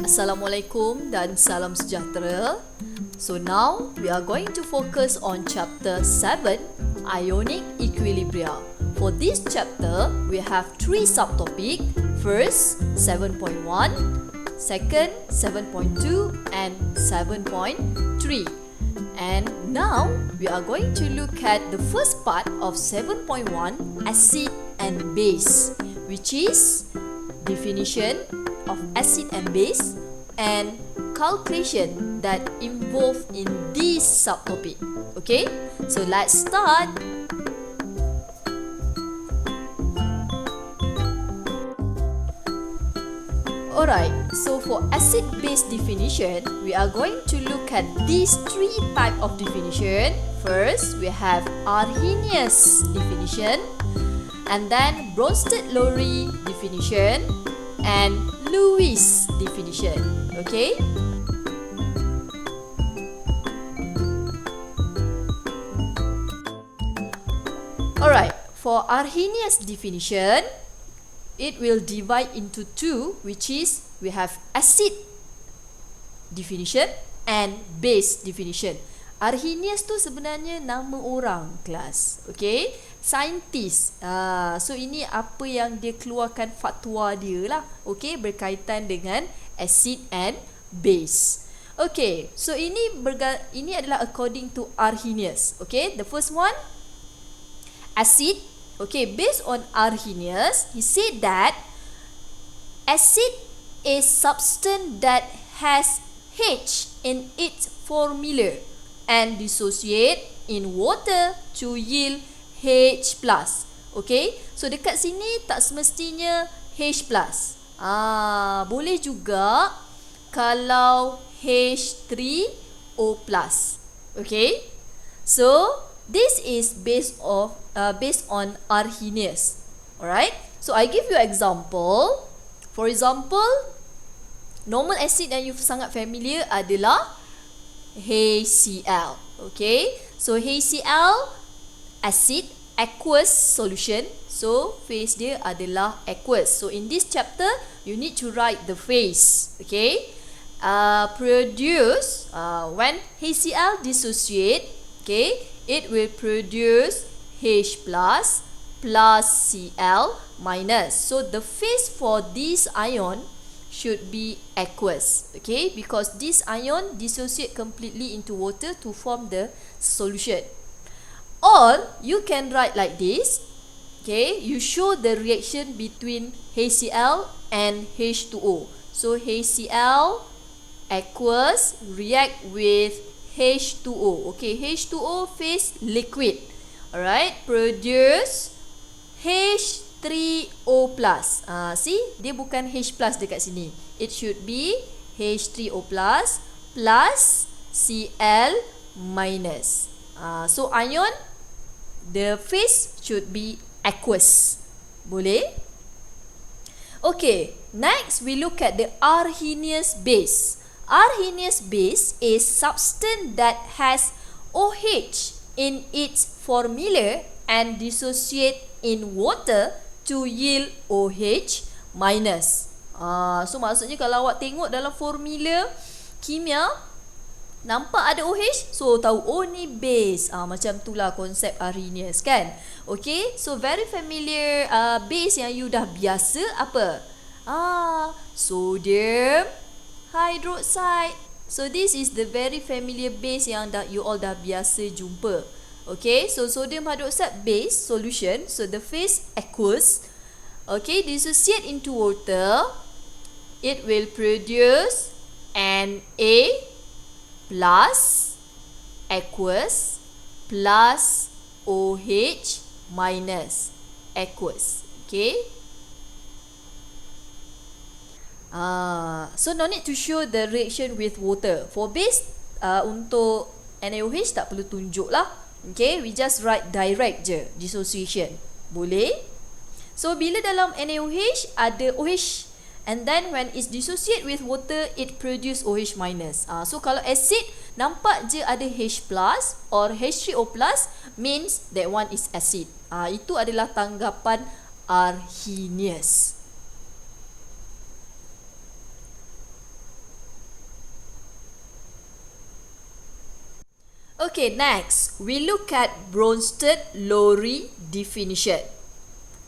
Assalamualaikum dan salam sejahtera. So now we are going to focus on chapter 7, Ionic Equilibria. For this chapter, we have 3 subtopic. First, 7.1, second, 7.2 and 7.3. And now we are going to look at the first part of 7.1, acid and base, which is definition of acid and base and calculation that involved in this subtopic. Okay, so let's start. Alright, so for acid-base definition, we are going to look at these 3 types of definition. First, we have Arrhenius definition, and then Bronsted-Lowry definition, and Lewis definition. Okay? Alright, for Arrhenius definition, it will divide into 2, which is we have acid definition and base definition. Arrhenius tu sebenarnya nama orang, kelas. Okay, saintis. So ini apa yang dia keluarkan fatwa dia lah. Okay, berkaitan dengan acid and base. Okay, so ini adalah according to Arrhenius. Okay, the first one, acid. Okay, based on Arrhenius, he said that acid is substance that has H in its formula and dissociate in water to yield H+. Okay, so dekat sini tak semestinya H+. Boleh juga kalau H3O+. Okay, so this is based on Arrhenius. Alright, so I give you example. For example, normal acid yang you sangat familiar adalah HCl. Okay, so HCl acid aqueous solution. So phase dia adalah aqueous. So in this chapter, you need to write the phase. Okay, produce when HCl dissociate. Okay, it will produce H plus Cl minus. So the phase for this ion should be aqueous. Okay, because this ion dissociate completely into water to form the solution. Or you can write like this. Okay, you show the reaction between HCl and H2O. So HCl aqueous react with H2O. Okay, H2O phase liquid. Alright, produce H3O+. See, dia bukan H+ dekat sini. It should be H3O+ plus Cl minus. So ion, the phase should be aqueous. Boleh? Okay, next we look at the Arrhenius base. Arrhenius base is substance that has OH in its formula and dissociate in water to yield OH minus. So maksudnya kalau awak tengok dalam formula kimia, nampak ada OH, so tahu ni base. Macam itulah konsep Arrhenius kan. Okay, so very familiar base yang you dah biasa apa? Sodium hydroxide. So this is the very familiar base yang you all dah biasa jumpa. Okay, so sodium hydroxide base solution. So the phase aqueous. Okay, dissociate into water. It will produce Na plus aqueous plus OH minus aqueous. Okay. So no need to show the reaction with water. For base, untuk NaOH tak perlu tunjuk lah. Okay, we just write direct je, dissociation. Boleh? So bila dalam NaOH ada OH, and then when it's dissociate with water, it produce OH minus. So kalau acid, nampak je ada H plus or H3O plus, means that one is acid. Itu adalah tanggapan Arrhenius. Okay, next we look at Bronsted-Lowry definition.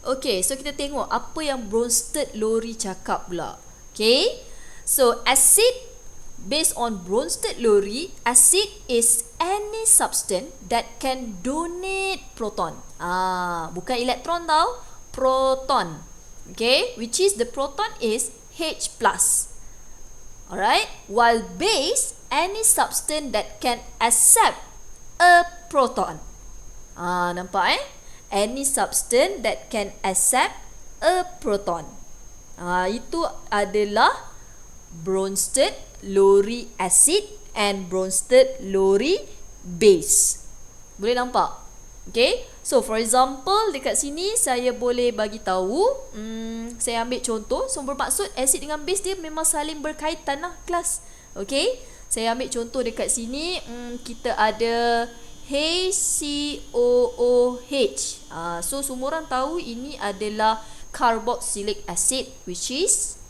Okay, so kita tengok apa yang Bronsted-Lowry cakap pula. Okay, so acid, based on Bronsted-Lowry, acid is any substance that can donate proton. Bukan elektron tau, proton. Okay, which is the proton is H+. Alright, while base, any substance that can accept a proton. Nampak Any substance that can accept a proton. Itu adalah Bronsted-Lowry acid and Bronsted-Lowry base. Boleh nampak? Okay, so for example dekat sini saya boleh bagi tahu, saya ambil contoh. So bermaksud acid dengan base dia memang saling berkaitan lah kelas. Okay, saya ambil contoh dekat sini, kita ada HCOOH. So semua orang tahu ini adalah carboxylic acid, which is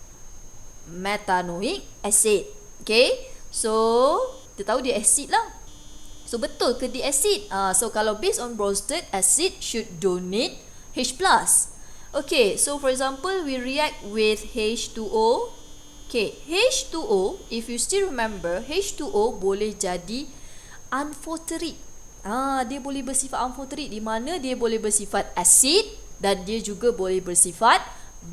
methanoic acid. Okay, so kita tahu dia acid lah. So betul ke dia acid? So kalau based on Bronsted, acid should donate H+. Okay, so for example we react with H2O. Okay, H2O, if you still remember, H2O boleh jadi amphoteric. Dia boleh bersifat amphoteric, di mana dia boleh bersifat acid dan dia juga boleh bersifat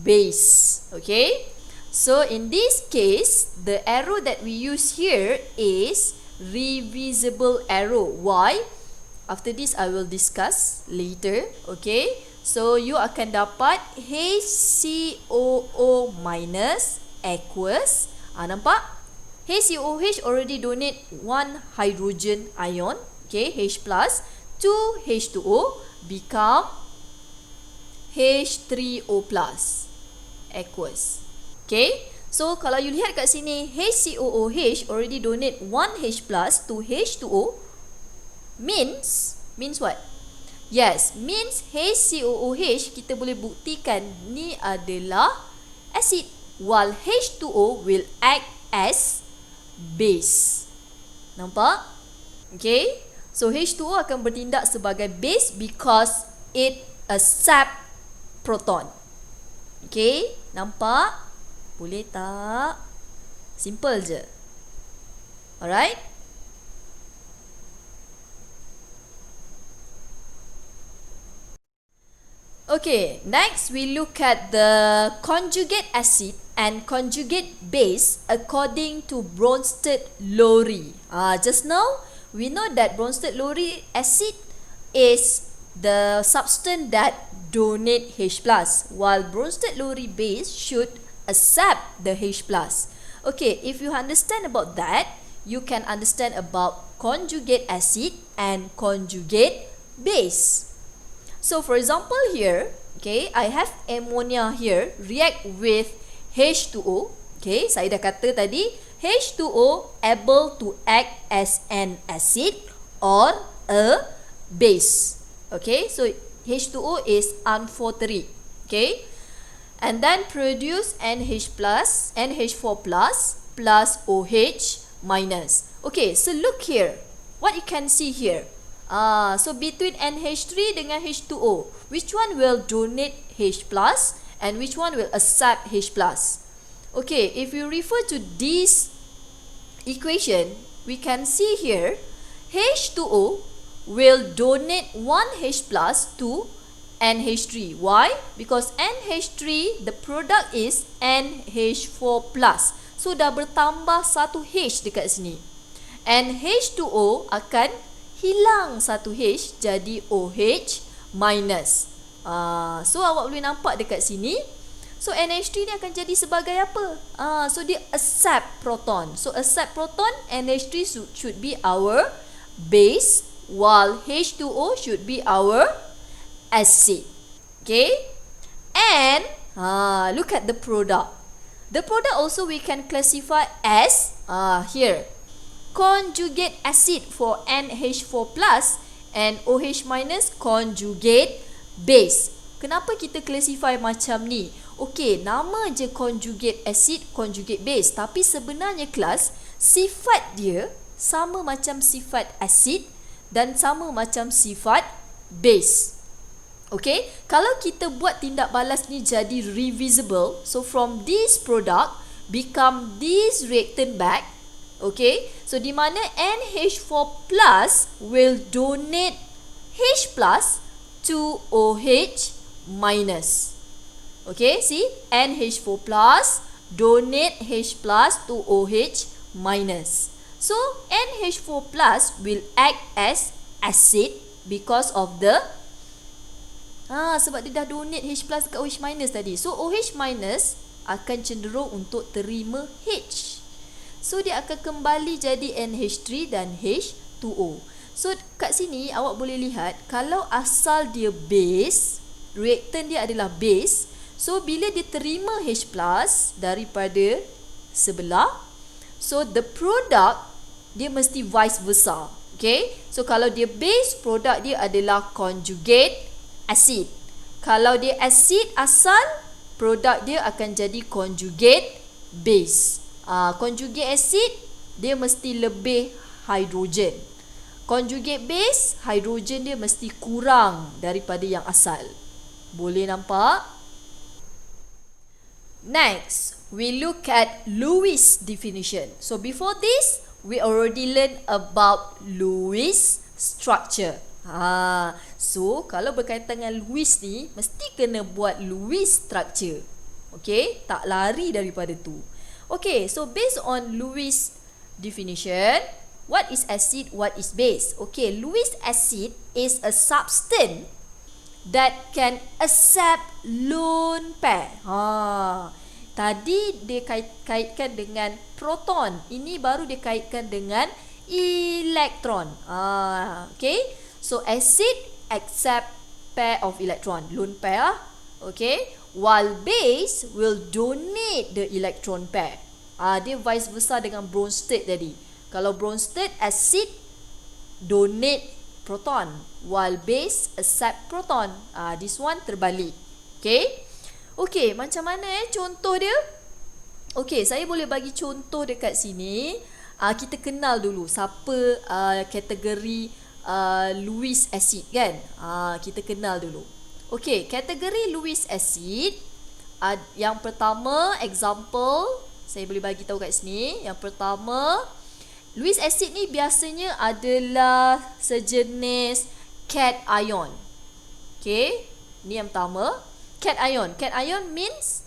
base. Okay, so in this case, the arrow that we use here is reversible arrow. Why? After this I will discuss later. Okay, so you akan dapat HCOO minus aqueous. Nampak? HCOOH already donate one hydrogen ion. Okay, H plus to H2O become H3O plus aqueous. Okay, so kalau you lihat kat sini, HCOOH already donate 1 H plus to H2O, means what? Yes, means HCOOH kita boleh buktikan ni adalah acid, while H2O will act as base. Nampak? Okay, so H2O akan bertindak sebagai base because it accept proton. Okay, nampak? Boleh tak? Simple je. Alright? Okay, next we look at the conjugate acid and conjugate base according to Bronsted-Lowry. Just now, we know that Bronsted-Lowry acid is the substance that donate H+, while Bronsted-Lowry base should accept the H+. Okay, if you understand about that, you can understand about conjugate acid and conjugate base. So for example here, okay, I have ammonia here react with H2O. Okay, saya dah kata tadi H2O able to act as an acid or a base. Okay, so H2O is amphoteric. Okay, and then produce NH plus, NH4 plus plus OH minus. Okay, so look here. What you can see here. So between NH3 dengan H2O, which one will donate H plus and which one will accept H plus? Okay, if you refer to this equation, we can see here H2O will donate 1 H plus to NH3. Why? Because NH3, the product is NH4 plus. So dah bertambah satu H dekat sini. And H2O akan hilang satu H jadi OH minus. So awak boleh nampak dekat sini. So NH3 ni akan jadi sebagai apa? So dia accept proton. So accept proton, NH3 should be our base, while H2O should be our acid. Okay? And look at the product. The product also we can classify as here, conjugate acid for NH4 plus and OH minus conjugate base. Kenapa kita classify macam ni? Okey, nama je conjugate acid, conjugate base, tapi sebenarnya kelas sifat dia sama macam sifat acid dan sama macam sifat base. Okay, kalau kita buat tindak balas ni jadi reversible, so from this product become this reactant back. Okay, so di mana NH4 plus will donate H plus to OH minus. Okay, see, NH4 plus donate H plus to OH minus. So NH4 plus will act as acid because of the sebab dia dah donate H plus dekat OH minus tadi. So OH minus akan cenderung untuk terima H. So dia akan kembali jadi NH3 dan H2O. So kat sini awak boleh lihat, kalau asal dia base, reaktan dia adalah base, so bila dia terima H plus daripada sebelah, so the product dia mesti vice versa. Okay, so kalau dia base, produk dia adalah conjugate acid. Kalau dia acid asal, produk dia akan jadi conjugate base. Conjugate acid dia mesti lebih hidrogen. Conjugate base, hidrogen dia mesti kurang daripada yang asal. Boleh nampak? Next, we look at Lewis definition. So before this, we already learned about Lewis structure. So kalau berkaitan dengan Lewis ni, mesti kena buat Lewis structure. Okay, tak lari daripada tu. Okay, so based on Lewis definition, what is acid, what is base? Okay, Lewis acid is a substance that can accept lone pair. Tadi dia kaitkan dengan proton. Ini baru dia kaitkan dengan elektron. Okay, so acid accept pair of electron, lone pair. Okay, while base will donate the electron pair. Dia vice versa dengan Bronsted tadi. Kalau Bronsted, acid donate proton, while base accept proton. This one terbalik. Okay, okay, macam mana contoh dia? Okay, saya boleh bagi contoh dekat sini. Kita kenal dulu siapa kategori Lewis acid kan. Kita kenal dulu. Okay, kategori Lewis acid, yang pertama example saya boleh bagi tahu kat sini. Yang pertama, Lewis acid ni biasanya adalah sejenis cation. Okay, ni yang pertama, cation. Cation means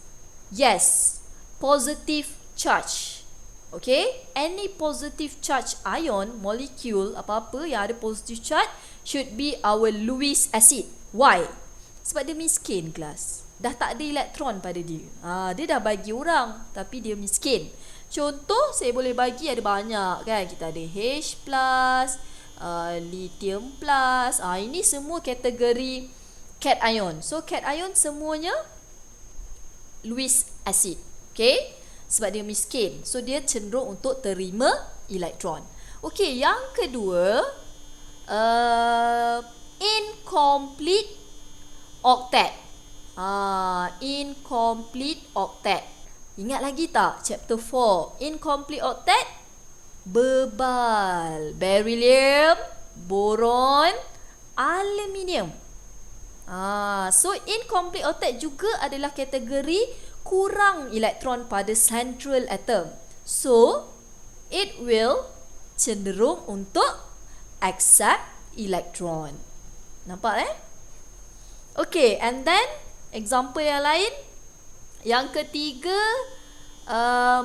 yes, positive charge. Okay, any positive charge ion, molecule, apa-apa yang ada positive charge should be our Lewis acid. Why? Sebab dia miskin kelas. Dah tak ada elektron pada dia. Dia dah bagi orang, tapi dia miskin. Contoh saya boleh bagi ada banyak kan. Kita ada H plus, lithium plus. Ini semua kategori cation. So cation semuanya Lewis acid. Okay, sebab dia miskin, so dia cenderung untuk terima elektron. Okay, yang kedua, incomplete octet. Incomplete octet. Ingat lagi tak chapter 4? Incomplete octet, bebal, beryllium, boron, aluminium. So incomplete octet juga adalah kategori kurang elektron pada central atom. So it will cenderung untuk accept elektron. Nampak Okay, and then example yang lain. Yang ketiga,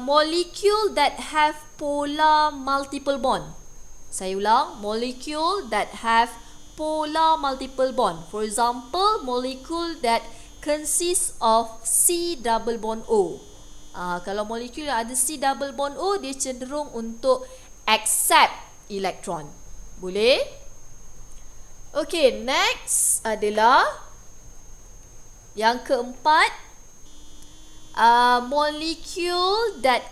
molecule that have polar multiple bond. Saya ulang, molecule that have polar multiple bond. For example, molecule that consists of C double bond O. Kalau molekul yang ada C double bond O, dia cenderung untuk accept elektron. Boleh? Okay, next adalah yang keempat, molecule that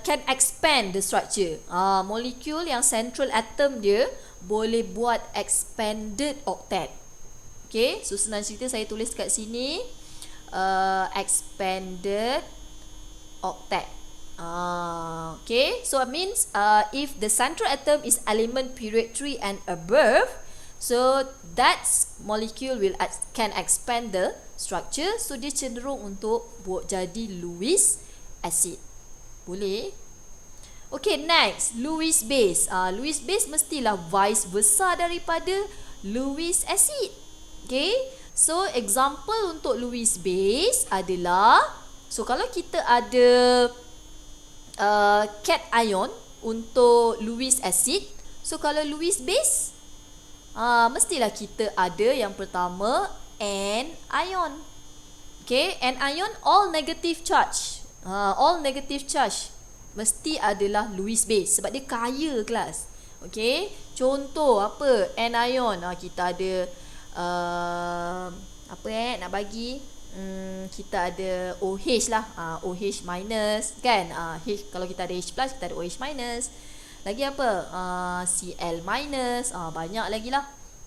can expand the structure. Molekul yang central atom dia boleh buat expanded octet. Okay, so senang cerita saya tulis kat sini, expanded octet. Okay, so it means if the central atom is element period 3 and above, so that molecule can expand the structure, so dia cenderung untuk buat jadi Lewis acid. Boleh? Okay, next, Lewis base. Lewis base mestilah vice versa daripada Lewis acid. Okay, so example untuk Lewis base adalah, so kalau kita ada cation untuk Lewis acid, so kalau Lewis base, mestilah kita ada yang pertama N ion. Okay, N ion all negative charge. All negative charge mesti adalah Lewis base sebab dia kaya kelas. Okay, contoh apa? N ion, kita ada nak bagi, kita ada OH lah, OH minus kan, H, kalau kita ada H plus kita ada OH minus. Lagi apa? Cl minus, banyak lagi lah.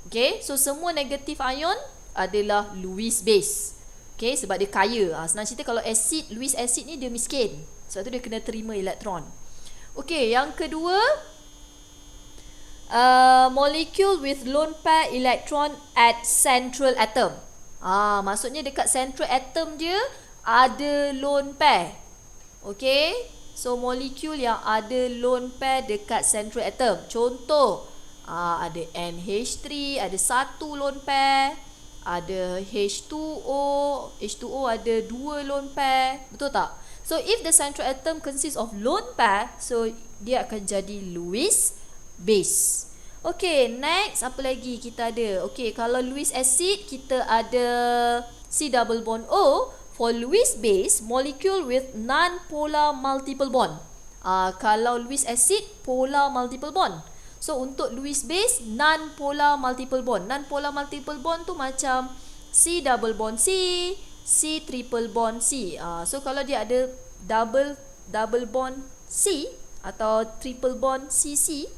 Okay, so semua negative ion adalah Lewis base. Okay, sebab dia kaya. Senang cerita, kalau acid, Lewis acid ni dia miskin, sebab tu dia kena terima elektron. Okay, yang kedua, molecule with lone pair electron at central atom. Maksudnya dekat central atom dia ada lone pair. Okay, so molecule yang ada lone pair dekat central atom. Contoh, ada NH3, ada satu lone pair. Ada H2O, H2O ada 2 lone pair. Betul tak? So if the central atom consists of lone pair, so dia akan jadi Lewis base. Okay, next apa lagi kita ada? Okay, kalau Lewis acid kita ada C double bond O. For Lewis base, molecule with non-polar multiple bond. Kalau Lewis acid, polar multiple bond. So untuk Lewis base, non-polar multiple bond. Non-polar multiple bond tu macam C double bond C, C triple bond C. So kalau dia ada double bond C atau triple bond CC,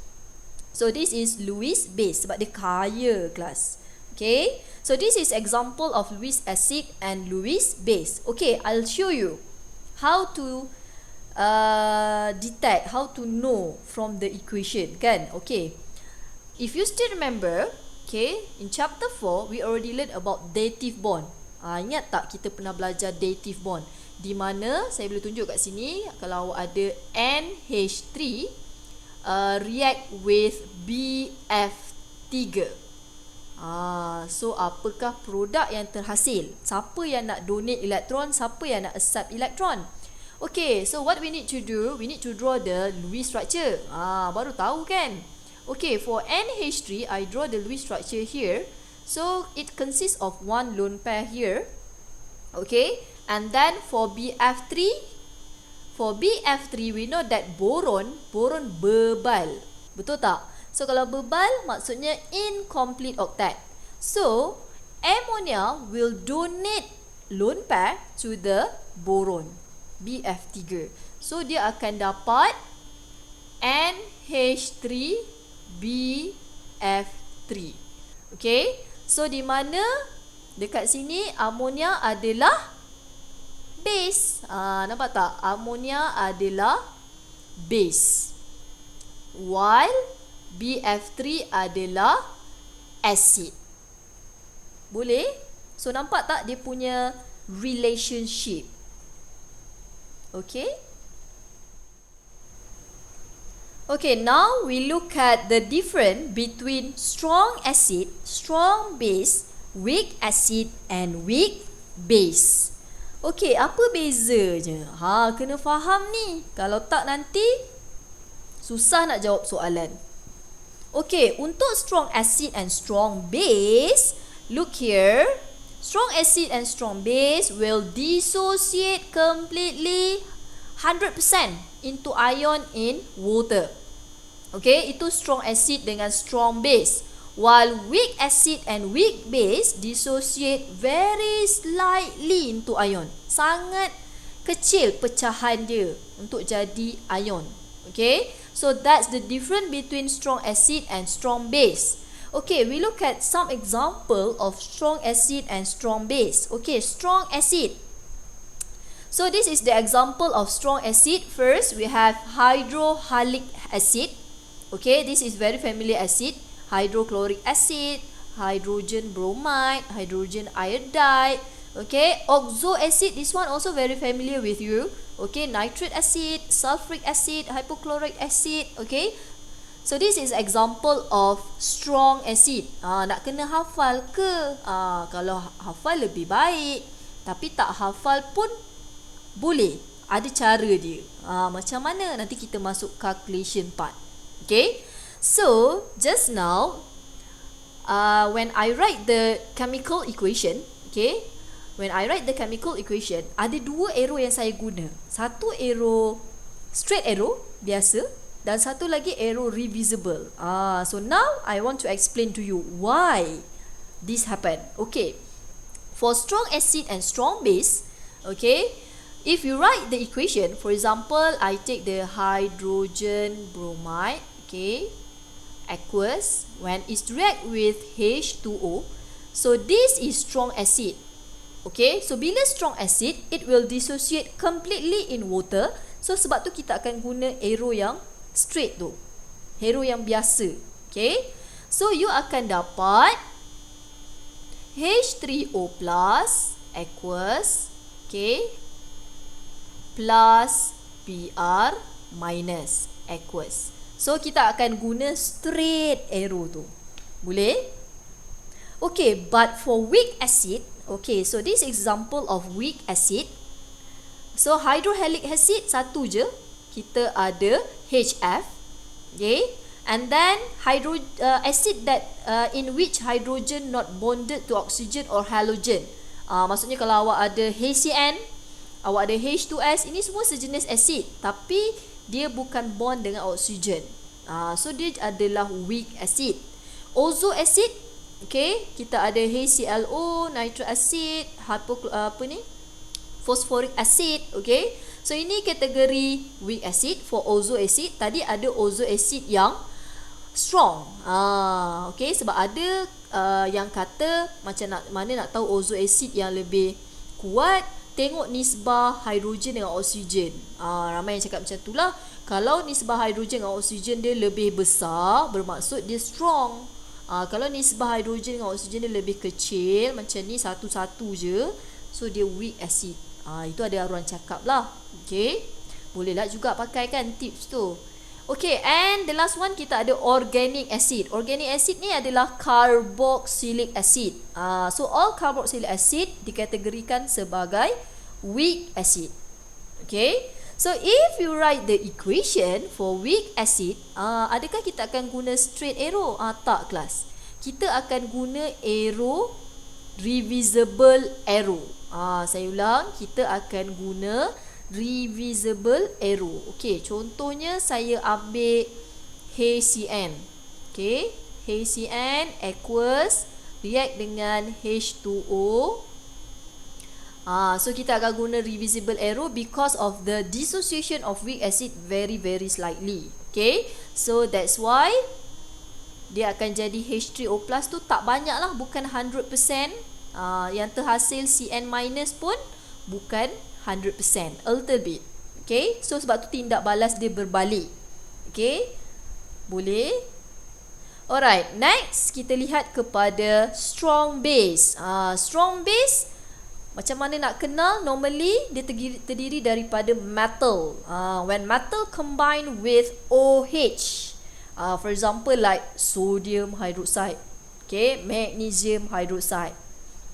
so this is Lewis base sebab dia kaya kelas. Okay, so this is example of Lewis acid and Lewis base. Okay, I'll show you how to detect, how to know from the equation kan. Okay, if you still remember, okay, in chapter 4 we already learned about dative bond. Ingat tak kita pernah belajar dative bond, di mana saya boleh tunjuk kat sini, kalau ada NH3 react with BF3. So apakah produk yang terhasil? Siapa yang nak donate elektron, siapa yang nak accept elektron? Okay, so what we need to do, we need to draw the Lewis structure. Baru tahu kan? Okay, for NH3, I draw the Lewis structure here. So it consists of one lone pair here. Okay, and then for BF3, we know that boron bebal. Betul tak? So kalau bebal maksudnya incomplete octet. So ammonia will donate lone pair to the boron BF3. So dia akan dapat NH3BF3. Okay, so di mana dekat sini ammonia adalah base. Nampak tak? Ammonia adalah base, while BF3 adalah acid. Boleh? So nampak tak dia punya relationship? Okay. Okay, now we look at the difference between strong acid, strong base, weak acid and weak base. Okay, apa bezanya? Kena faham ni. Kalau tak nanti susah nak jawab soalan. Okay, untuk strong acid and strong base, look here. Strong acid and strong base will dissociate completely 100% into ion in water. Okay, itu strong acid dengan strong base. While weak acid and weak base dissociate very slightly into ion. Sangat kecil pecahan dia untuk jadi ion. Okay, so that's the difference between strong acid and strong base. Okay, we look at some example of strong acid and strong base. Okay, strong acid. So this is the example of strong acid. First, we have hydrohalic acid. Okay, this is very familiar acid. Hydrochloric acid, hydrogen bromide, hydrogen iodide. Okay, oxo acid, this one also very familiar with you. Okay, nitric acid, sulfuric acid, hypochlorite acid. Okay, so this is example of strong acid. Nak kena hafal ke? Kalau hafal lebih baik, tapi tak hafal pun boleh. Ada cara dia. Macam mana? Nanti kita masuk calculation part. Okay, so just now when I write the chemical equation, okay, when I write the chemical equation, ada dua arrow yang saya guna. Satu arrow straight arrow biasa dan satu lagi arrow reversible. So now I want to explain to you why this happen. Okay, for strong acid and strong base, okay, if you write the equation, for example, I take the hydrogen bromide, okay, aqueous, when it react with H2O, so this is strong acid. Okay, so bila strong acid, it will dissociate completely in water. So sebab tu kita akan guna arrow yang straight tu, arrow yang biasa. Okay, so you akan dapat H3O plus aqueous, okay, plus Br minus aqueous. So kita akan guna straight arrow tu. Boleh? Okay, but for weak acid, okay, so this example of weak acid. So hydrohalic acid satu je, kita ada HF, okay, and then acid that in which hydrogen not bonded to oxygen or halogen. Maksudnya kalau awak ada HCN, awak ada H2S, ini semua sejenis acid, tapi dia bukan bond dengan oksigen. So dia adalah weak acid. Ozo acid, okay, kita ada HClO, nitric acid, phosphoric acid, okay. So ini kategori weak acid. For ozo acid, tadi ada ozo acid yang strong. Okay, sebab ada yang kata macam mana nak tahu ozo acid yang lebih kuat, tengok nisbah hidrogen dengan oksigen. Ramai yang cakap macam itulah. Kalau nisbah hidrogen dengan oksigen dia lebih besar, bermaksud dia strong. Kalau nisbah hidrogen dengan oksigen dia lebih kecil, macam ni satu-satu je, so dia weak acid. Itu ada orang cakap lah. Okay, bolehlah juga pakai kan tips tu. Okay, and the last one kita ada organic acid. Organic acid ni adalah carboxylic acid. So all carboxylic acid dikategorikan sebagai weak acid. Okay, so if you write the equation for weak acid, adakah kita akan guna straight arrow? Tak kelas. Kita akan guna arrow reversible arrow. Saya ulang, kita akan guna reversible arrow. Okay, contohnya saya ambil HCN. Okay, HCN aqueous react dengan H2O. So kita akan guna reversible arrow because of the dissociation of weak acid very slightly. Okay, so that's why dia akan jadi H3O plus tu tak banyak lah, bukan 100%. Yang terhasil CN minus pun bukan 100%, a little bit. Okay, so sebab tu tindak balas dia berbalik. Okay, boleh. Alright, next kita lihat kepada strong base. Strong base, macam mana nak kenal? Normally dia terdiri daripada metal. When metal combine with OH, for example like sodium hydroxide, okay, magnesium hydroxide,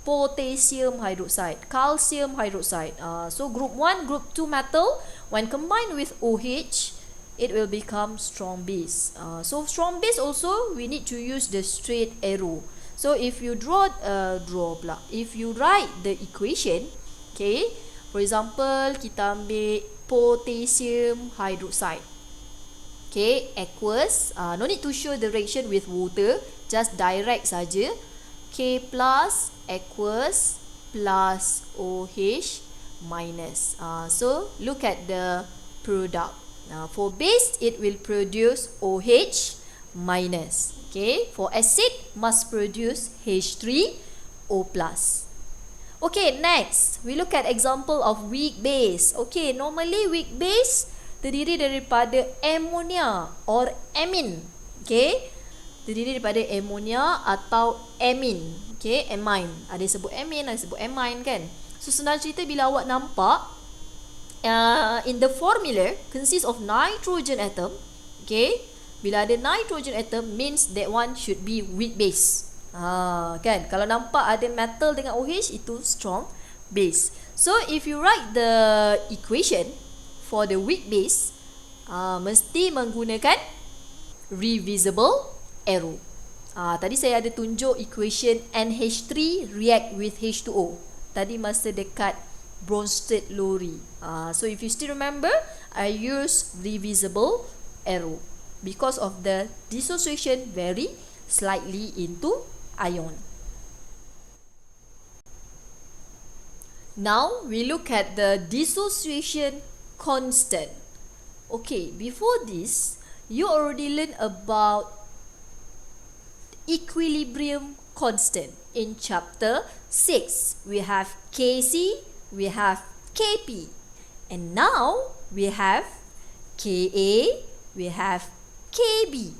potassium hydroxide, calcium hydroxide. So group 1, group 2 metal, when combined with OH, it will become strong base. So strong base also we need to use the straight arrow. So if you if you write the equation, okay, for example kita ambil potassium hydroxide, okay, aqueous, no need to show the reaction with water, just direct saja. K plus aqueous plus OH minus. So look at the product. For base, it will produce OH minus. Okay, for acid must produce H3O plus. Okay, next we look at example of weak base. Okay, normally weak base terdiri daripada ammonia or amine. Okay, terdiri daripada ammonia atau amine. Okay, amine. Ada yang sebut amine, ada yang sebut amine kan. So senang cerita, bila awak nampak in the formula consists of nitrogen atom. Okay, bila ada nitrogen atom means that one should be weak base. Kan, kalau nampak ada metal dengan OH, itu strong base. So if you write the equation for the weak base, mesti menggunakan reversible arrow. Tadi saya ada tunjuk equation NH3 react with H2O tadi masa dekat Bronsted Lowry. So if you still remember, I use reversible arrow because of the dissociation very slightly into ion. Now we look at the dissociation constant. Okay, before this, you already learned about equilibrium constant in chapter 6. We have Kc, we have Kp, and now we have Ka, we have Kb.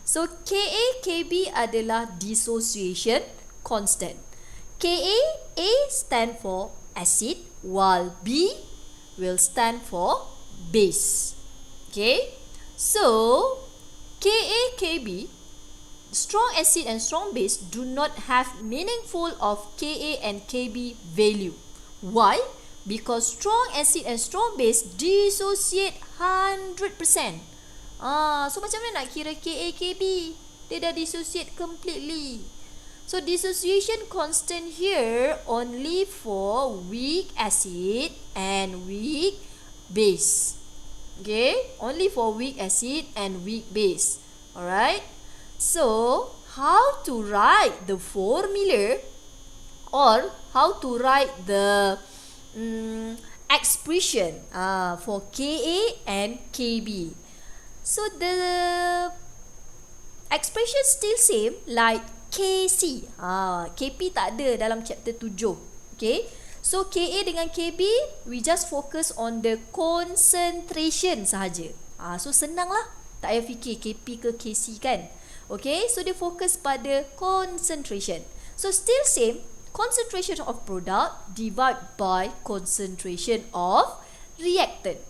So Ka, Kb adalah dissociation constant. Ka, A stand for acid, while B will stand for base. Okay, so Ka, Kb, strong acid and strong base do not have meaningful of Ka and Kb value. Why? Because strong acid and strong base dissociate 100%. So macam mana nak kira Ka, Kb? Dia dah dissociate completely. So dissociation constant here only for weak acid and weak base. Okay, only for weak acid and weak base. Alright. So how to write the formula or how to write the expression for Ka and Kb? So the expression still same like Kc. Kp tak ada dalam chapter 7. Okay, so Ka dengan Kb we just focus on the concentration sahaja. So senang lah, tak payah fikir Kp ke Kc kan. Okay, so dia fokus pada concentration. So still same, concentration of product divided by concentration of reactant.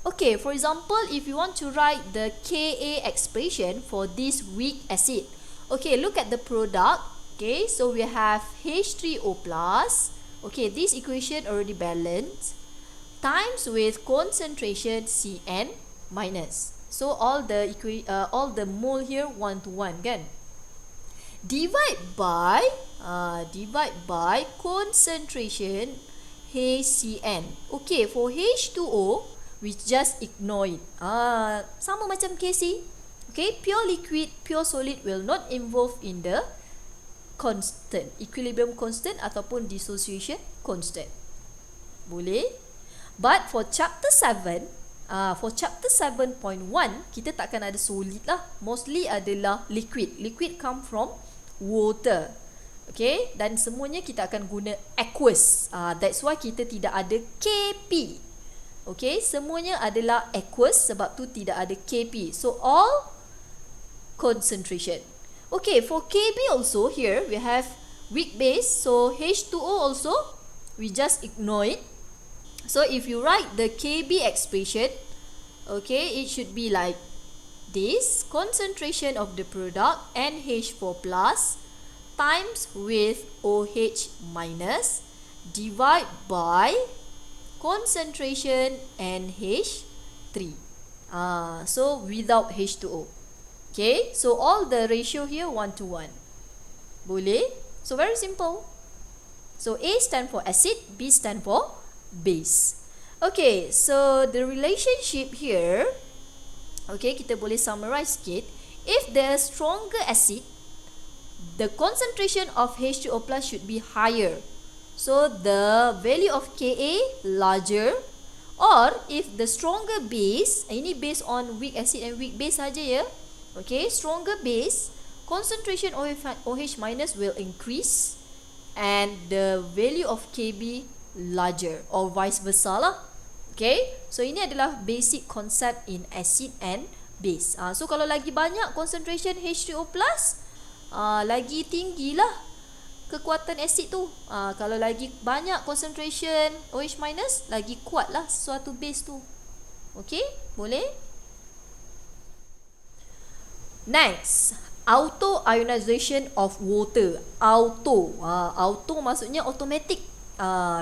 Okay, for example, if you want to write the Ka expression for this weak acid, okay, look at the product. Okay, so we have H3O plus. Okay, this equation already balanced, times with concentration Cn minus. So all the mole here 1 to 1 kan. Divide by concentration HCN. Okay, for H2O we just ignore it. Sama macam Kc. Okay, pure liquid, pure solid will not involve in the constant, equilibrium constant ataupun dissociation constant. Boleh? But for chapter 7, for chapter 7.1, kita takkan ada solid lah. Mostly adalah liquid. Liquid come from water. Okay, dan semuanya kita akan guna aqueous. That's why kita tidak ada Kp. Okay, semuanya adalah aqueous sebab tu tidak ada Kp. So all concentration. Okay, for Kb also here we have weak base. So H2O also we just ignore it. So if you write the Kb expression, okay, it should be like this: concentration of the product NH4 plus times with OH minus divide by concentration NH3. So without H2O. Okay, so all the ratio here 1 to 1. Boleh? So very simple. So A stand for acid, B stand for base. Okay, so the relationship here, okay, kita boleh summarize sikit. If there is stronger acid, the concentration of H2O plus should be higher. So the value of Ka larger. Or if the stronger base, ini based on weak acid and weak base saja ya. Okay, stronger base, concentration OH minus will increase. and the value of Kb larger, or vice versa lah. Okay, so ini adalah basic concept in acid and base. So kalau lagi banyak concentration H2O+, lagi tinggi lah kekuatan asid tu. Kalau lagi banyak concentration OH-, lagi kuat lah sesuatu base tu. Okay, boleh? Next, auto ionization of water. Auto maksudnya automatic.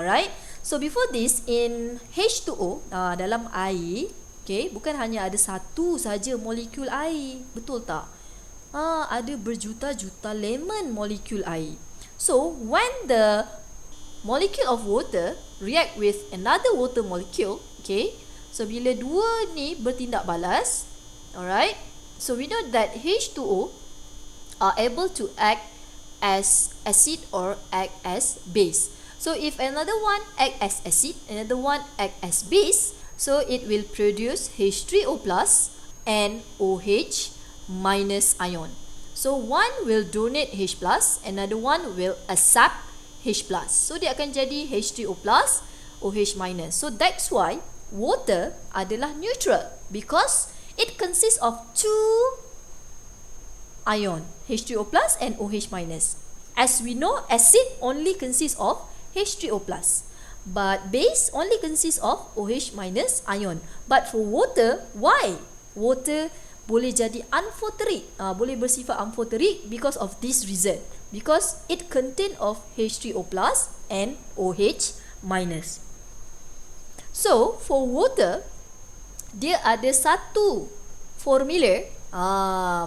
Right? So before this, in H2O, dalam air, okay, bukan hanya ada satu saja molekul air, betul tak? Ada berjuta-juta lemon molekul air. So when the molecule of water react with another water molecule, okay, so bila dua ni bertindak balas, alright, so we know that H2O are able to act as acid or act as base. So if another one act as acid, another one act as base, so it will produce H3O+ and OH- ion. So one will donate H+, another one will accept H+. So dia akan jadi H3O+, OH-. So that's why water adalah neutral, because it consists of two ion, H3O+ and OH-. As we know, acid only consists of H3O+, but base only consists of OH- ion. But for water, why? Water boleh jadi amphoteric, boleh bersifat amphoteric because of this reason, because it contain of H3O+ and OH-. So for water, dia ada satu formula,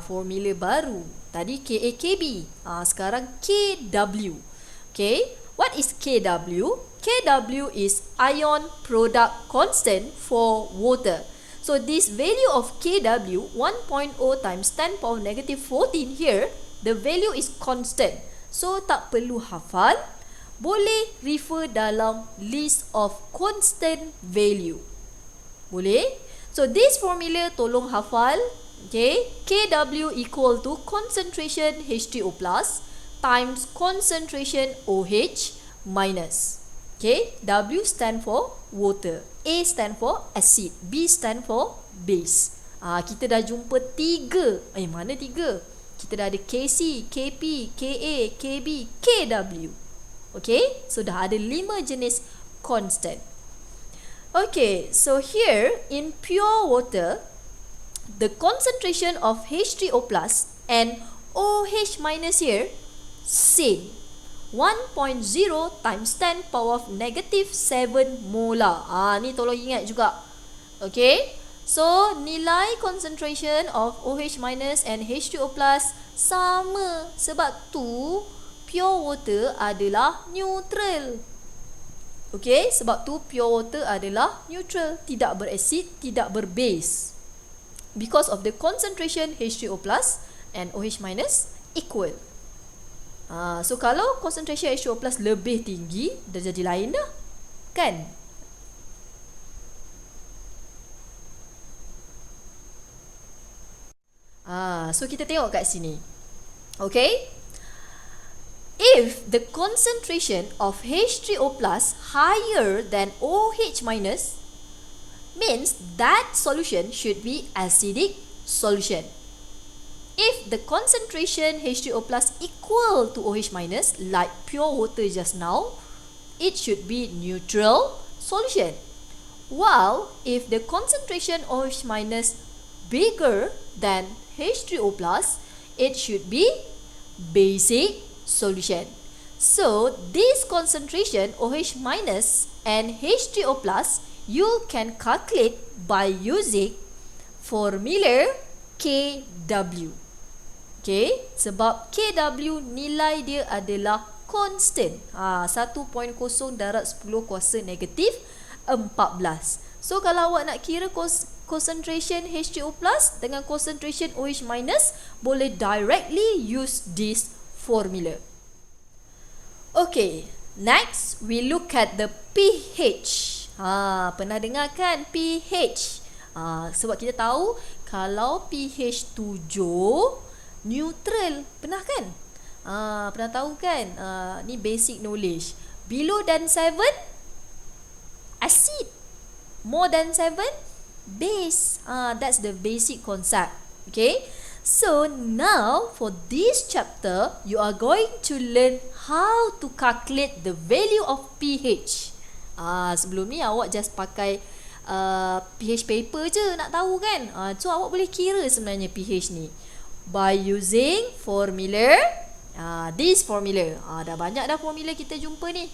formula baru. Tadi KaKb, sekarang Kw. Okay, what is Kw? Kw is ion product constant for water. So this value of Kw 1.0 times 10 power negative 14 here, the value is constant. So tak perlu hafal, boleh refer dalam list of constant value. Boleh? So this formula tolong hafal. Okay, Kw equal to concentration H3O+ times concentration OH-. Okay, W stand for water, A stand for acid, B stand for base. Kita dah jumpa tiga. Mana tiga? Kita dah ada Kc, Kp, Ka, Kb, Kw. Okay, so dah ada 5 jenis constant. Okay, so here in pure water, the concentration of H3O+ and OH- here same, 1.0 times 10 power of negative 7 molar. Ni tolong ingat juga. Okay, so nilai concentration of OH- and H2O+ sama, sebab tu pure water adalah neutral. Okay, sebab tu pure water adalah neutral, tidak berasid, tidak berbase, because of the concentration H3O+ and OH- equal. So kalau concentration H2O+ lebih tinggi, dah jadi lain dah, kan? So kita tengok kat sini. Okay, if the concentration of H3O+ higher than OH-, means that solution should be acidic solution. If the concentration H3O+ equal to OH-, like pure water just now, it should be neutral solution. While if the concentration OH- bigger than H3O+, it should be basic solution. So this concentration OH- and H3O+, you can calculate by using formula Kw. Okay, sebab Kw nilai dia adalah constant. 1.0 darab 10 kuasa negatif 14. So kalau awak nak kira concentration H3O+ dengan concentration OH-, boleh directly use this formula. Okay, next we look at the pH. Pernah dengar kan pH? Sebab kita tahu kalau pH 7 neutral, pernah kan? Pernah tahu kan? Ni basic knowledge. Below than 7, acid. More than 7, base. That's the basic concept. Okay. So now for this chapter, you are going to learn how to calculate the value of pH. Sebelum ni awak just pakai pH paper je nak tahu kan. So awak boleh kira sebenarnya pH ni by using formula. This formula. Dah banyak dah formula kita jumpa ni.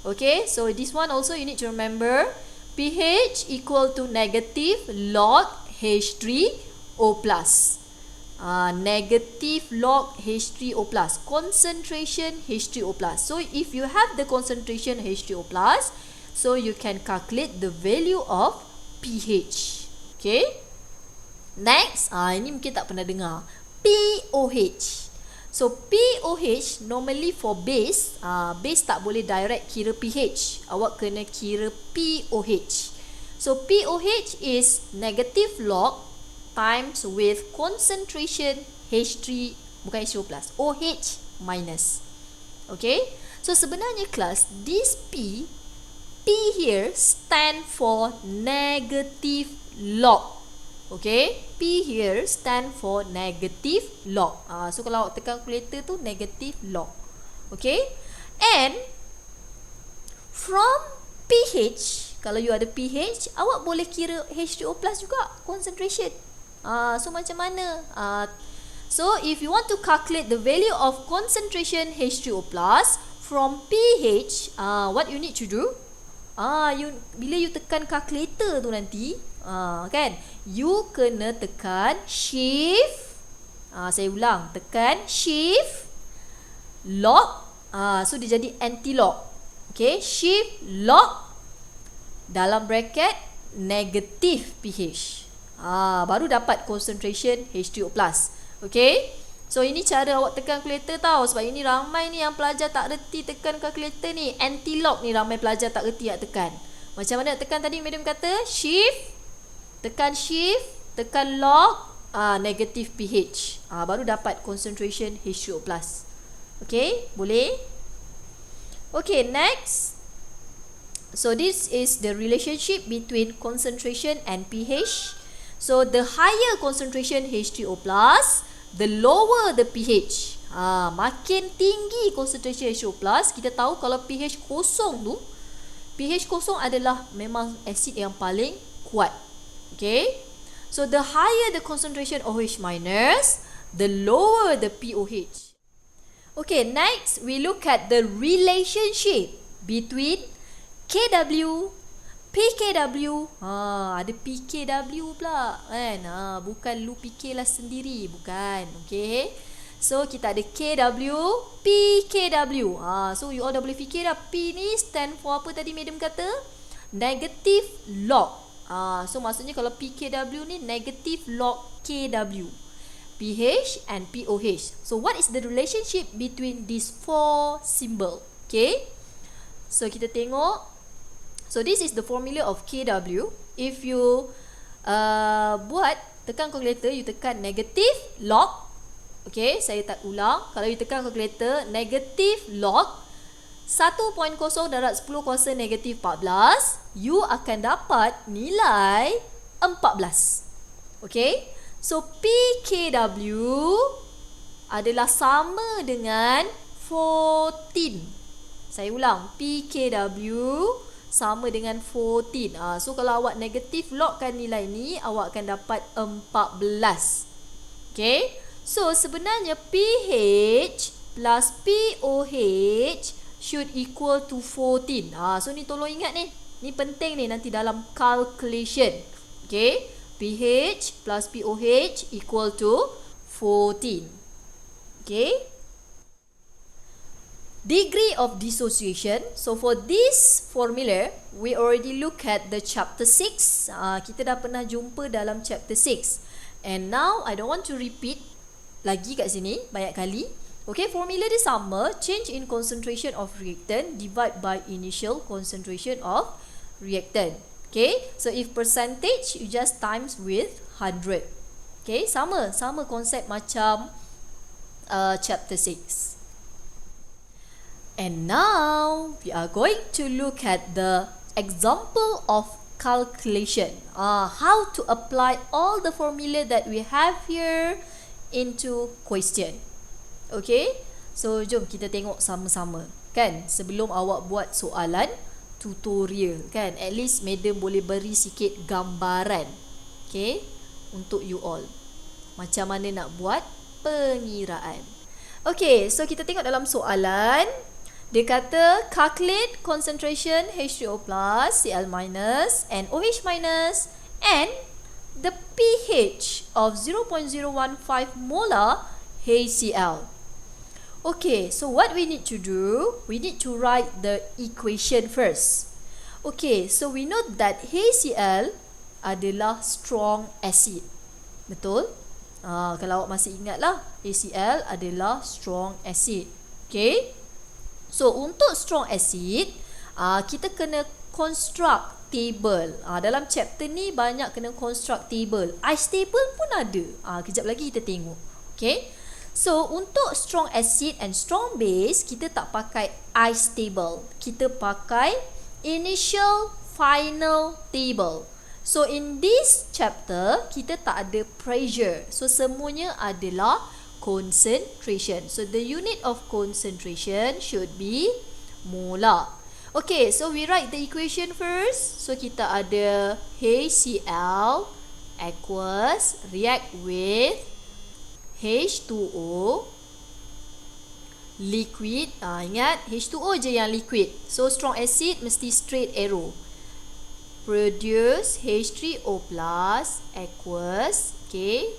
Okay, so this one also you need to remember. pH equal to negative log H3O+. Negative log H3O+, concentration H3O+. So if you have the concentration H3O+, so you can calculate the value of pH. Okay. Next, ini mungkin tak pernah dengar, pOH. So pOH normally for base, base tak boleh direct kira pH. Awak kena kira pOH. So pOH is negative log times with concentration H3, bukan H2 plus, OH minus. Okay. So sebenarnya kelas, this P here stand for negative log. Okay, P here stand for negative log. So kalau awak tekan calculator tu negative log. Okay, and from pH, kalau you ada pH, awak boleh kira H2O plus juga concentration. So macam mana? So if you want to calculate the value of concentration H2O plus from pH, what you need to do? Bila you tekan calculator tu nanti, kan, you kena tekan shift. Saya ulang, tekan shift log. So dia jadi anti-log. Okay, shift log dalam bracket negative pH. Baru dapat concentration H2O+. Okay, so ini cara awak tekan calculator tau. Sebab ini ramai ni yang pelajar tak reti tekan calculator ni. Anti-log ni ramai pelajar tak reti nak tekan. Macam mana nak tekan tadi madam kata? Shift, tekan shift, tekan log, negative pH. Baru dapat concentration H2O+. Okay, boleh? Okay, next. So this is the relationship between concentration and pH. So the higher concentration H3O+, the lower the pH. Makin tinggi concentration H3O+, kita tahu kalau pH kosong tu, pH kosong adalah memang asid yang paling kuat. Okay, so the higher the concentration OH minus, the lower the pOH. Okay, next we look at the relationship between KW, PKW. Ada PKW pula kan. Bukan lu PK lah sendiri, bukan. Okay, so kita ada KW, PKW. So you all dah boleh fikir dah, P ni stand for apa tadi madam kata? Negative log. So maksudnya kalau PKW ni negative log KW, pH and pOH. So what is the relationship between these four symbol? Okay, so kita tengok. So this is the formula of KW. If you tekan calculator, you tekan negative log. Okay, saya tak ulang. Kalau you tekan calculator, negative log 1.0 darab 10 kuasa negatif 14, you akan dapat nilai 14. Okay, so PKW adalah sama dengan 14. Saya ulang, PKW sama dengan 14. So kalau awak negatif logkan nilai ni, awak akan dapat 14. Okay, so sebenarnya pH plus pOH should equal to 14. So ni tolong ingat ni. Ni penting ni nanti dalam calculation. Okay, pH plus pOH equal to 14. Okay, degree of dissociation. So for this formula, we already look at the chapter 6. Kita dah pernah jumpa dalam chapter 6. And now I don't want to repeat lagi kat sini banyak kali. Okay, formula dia sama. Change in concentration of reactant divide by initial concentration of reactant. Okay, so if percentage, you just times with 100. Okay, sama konsep macam chapter 6. And now we are going to look at the example of calculation. How to apply all the formula that we have here into question. Okay, so jom kita tengok sama-sama kan, sebelum awak buat soalan tutorial kan, at least madam boleh beri sikit gambaran, okay, untuk you all macam mana nak buat pengiraan. Okay, so kita tengok dalam soalan. Dia kata calculate concentration H3O+, Cl- and OH- and the pH of 0.015 molar HCl. Okay, so what we need to do, we need to write the equation first. Okay, so we know that HCl adalah strong acid. Betul? Kalau awak masih ingat lah, HCl adalah strong acid. Okay, so untuk strong acid, kita kena construct table. Dalam chapter ni banyak kena construct table. Ice table pun ada. Kejap lagi kita tengok. Okay, so untuk strong acid and strong base, kita tak pakai ice table. Kita pakai initial final table. So in this chapter, kita tak ada pressure. So semuanya adalah concentration. So the unit of concentration should be molar. Okay, so we write the equation first. So kita ada HCl aqueous react with H2O liquid. Ingat, H2O je yang liquid. So strong acid mesti straight arrow. Produce H3O+ aqueous, okay,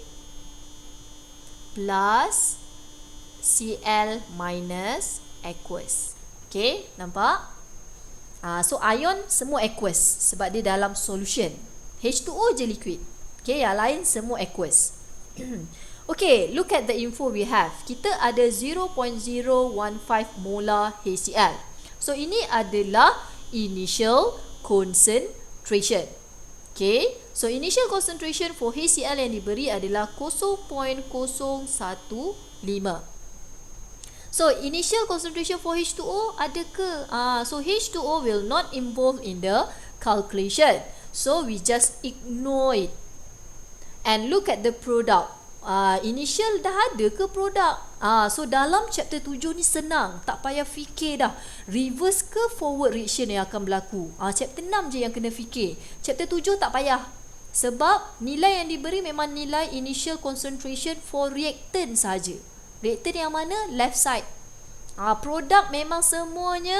plus Cl- aqueous. Okay, nampak? So ion semua aqueous sebab dia dalam solution. H2O je liquid. Okay, yang lain semua aqueous. Okay, look at the info we have. Kita ada 0.015 molar HCl. So ini adalah initial concentration. Okay, so initial concentration for HCl yang diberi adalah 0.015. So initial concentration for H2O ada ke? So H2O will not involve in the calculation. So we just ignore it. And look at the product. Initial dah ada ke produk? So dalam chapter 7 ni senang, tak payah fikir dah reverse ke forward reaction yang akan berlaku. Chapter 6 je yang kena fikir. Chapter 7 tak payah, sebab nilai yang diberi memang nilai initial concentration for reactant saja. Reactant yang mana? Left side. Produk memang semuanya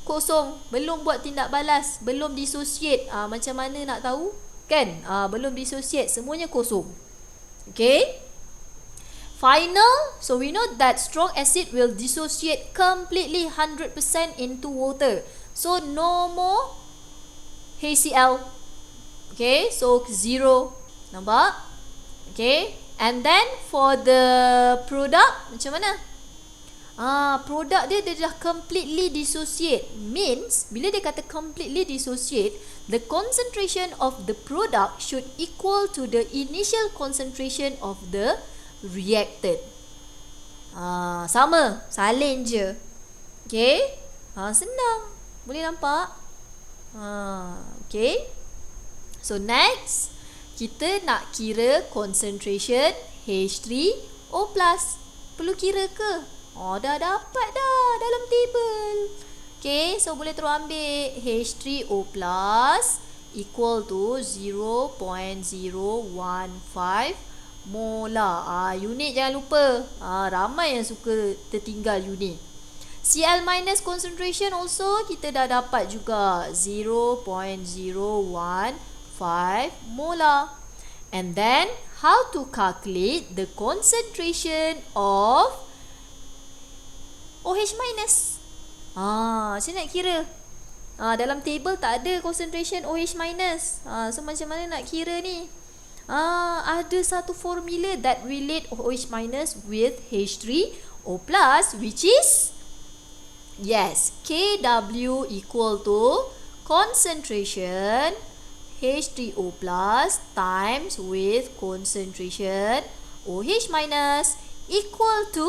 kosong, belum buat tindak balas, belum dissociate. Macam mana nak tahu? Kan? Belum dissociate, semuanya kosong. Okay, final. So we know that strong acid will dissociate completely 100% into water. So no more HCl. Okay, so 0. Nampak? Okay, and then for the product macam mana? Produk dia dah completely dissociate. Means bila dia kata completely dissociate, the concentration of the product should equal to the initial concentration of the reactant. Sama, salin je. Okay, senang. Boleh nampak? Okay, so next kita nak kira concentration H3O+. Perlu kira ke? Dah dapat dah dalam table. Okay, so boleh terus ambil H3O+ equal to 0.015 molar. Unit jangan lupa. Ramai yang suka tertinggal unit. Cl- concentration also kita dah dapat juga 0.015 molar. And then how to calculate the concentration of OH-. Macam nak kira? Dalam table tak ada concentration OH-. So macam mana nak kira ni? Ada satu formula that relate OH- with H3O+, which is, yes, Kw equal to concentration H3O+ times with concentration OH- equal to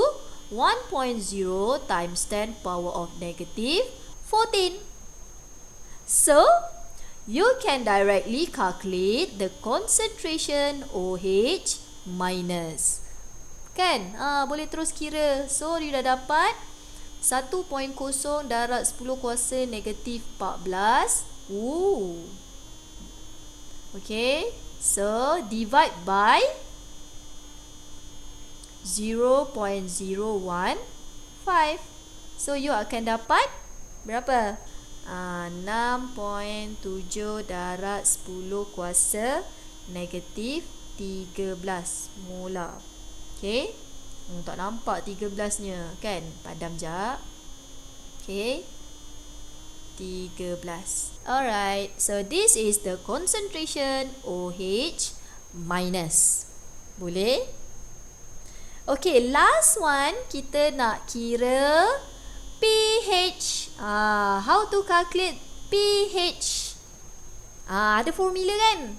1.0 times 10 power of negative 14. So, you can directly calculate the concentration OH minus. Kan? Boleh terus kira. So, you dah dapat 1.0 darab 10 kuasa negatif 14. Okay. So, divide by 0.015. So, you akan dapat berapa? 6.7 darab 10 kuasa negatif 13 molar. Okay. Tak nampak 13-nya kan? Padam jap. Okay. 13. Alright. So, this is the concentration OH minus. Boleh? Okay. Last one. Kita nak kira pH. How to calculate pH? Ada formula kan?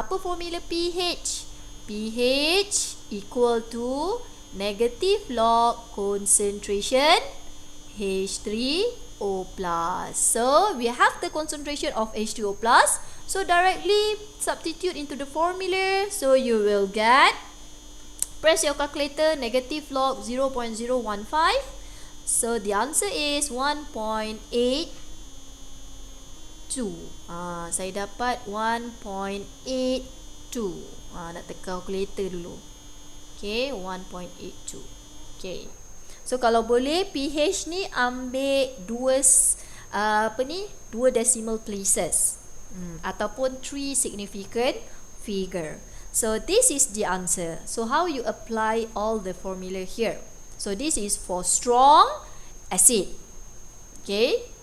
Apa formula pH? pH equal to negative log concentration H3O+. So, we have the concentration of H2O+. So, directly substitute into the formula. So, you will get, press your calculator, negative log 0.015. So, the answer is 1.82. Saya dapat 1.82. Nak tekan kalkulator dulu. Okay, 1.82. Okay. So, kalau boleh pH ni ambil dua decimal places. Ataupun 3 significant figure. So, this is the answer. So, how you apply all the formula here? So, this is for strong acid. Okay.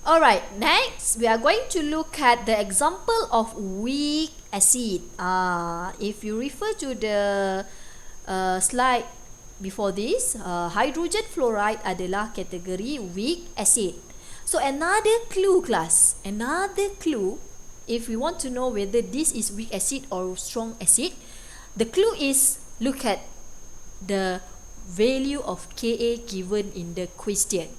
Alright, next we are going to look at the example of weak acid. If you refer to the slide before this, hydrogen fluoride adalah kategori weak acid. So, another clue class, another clue, if we want to know whether this is weak acid or strong acid, the clue is look at the value of Ka given in the question.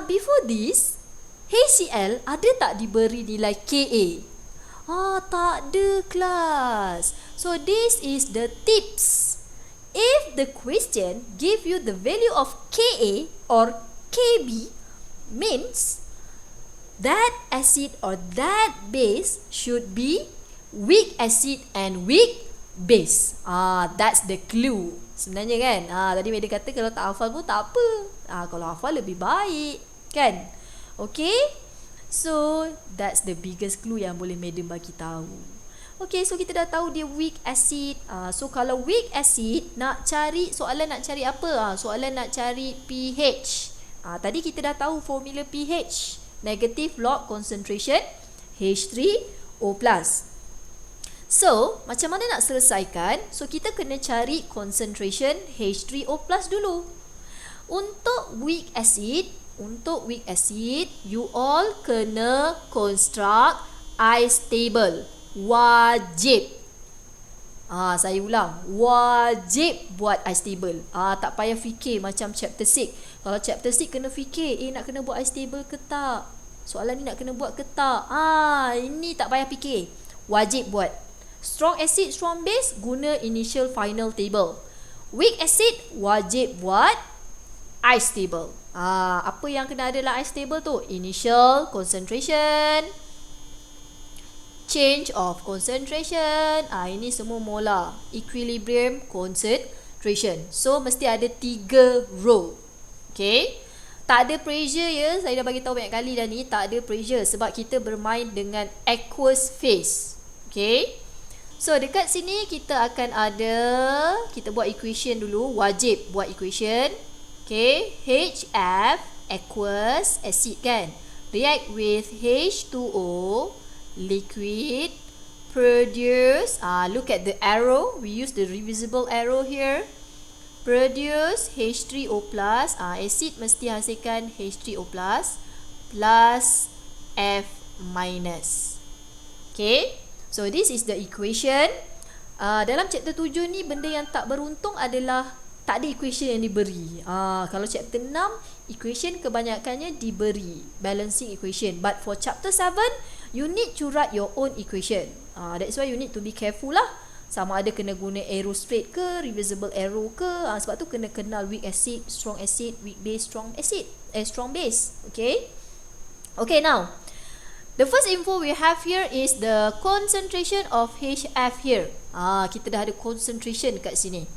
Before this, HCl ada tak diberi nilai Ka? Tak ada kelas. So, this is the tips. If the question give you the value of Ka or Kb, means that acid or that base should be weak acid and weak base. That's the clue. Sebenarnya kan, tadi Madam kata kalau tak hafal pun tak apa. Kalau hafal lebih baik, kan? Okay, so that's the biggest clue yang boleh Madam bagi tahu. Okay, so kita dah tahu dia weak acid. So kalau weak acid, soalan nak cari apa? Soalan nak cari pH. Tadi kita dah tahu formula pH, negative log concentration H3O+. So, macam mana nak selesaikan? So, kita kena cari concentration H3O+ dulu. Untuk weak acid, you all kena construct ice table. Wajib. Saya ulang. Wajib buat ice table. Tak payah fikir macam chapter 6. Kalau chapter 6 kena fikir, nak kena buat ice table ke tak? Soalan ni nak kena buat ke tak? Ini tak payah fikir. Wajib buat. Strong acid, strong base, guna initial final table. Weak acid, wajib buat ice table. Apa yang kena ada dalam ice table tu? Initial concentration, change of concentration. Ini semua molar. Equilibrium concentration. So, mesti ada 3 row. Okay. Tak ada pressure ya. Saya dah bagi tahu banyak kali dah ni. Tak ada pressure sebab kita bermain dengan aqueous phase. Okay. So, dekat sini kita akan ada, kita buat equation dulu. Wajib buat equation. Okay. HF, aqueous, acid kan. React with H2O, liquid, produce. Look at the arrow. We use the reversible arrow here. Produce H3O+. Acid mesti hasilkan H3O+. Plus F minus. Okay. So, this is the equation. Dalam chapter 7 ni, benda yang tak beruntung adalah tak ada equation yang diberi. Kalau chapter 6, equation kebanyakannya diberi, balancing equation. But for chapter 7, you need to write your own equation. That's why you need to be careful lah. Sama ada kena guna arrow straight ke, reversible arrow ke. Sebab tu kena kenal weak acid, weak base, strong base. Okay. Okay, now the first info we have here is the concentration of HF here. Kita dah ada concentration kat sini.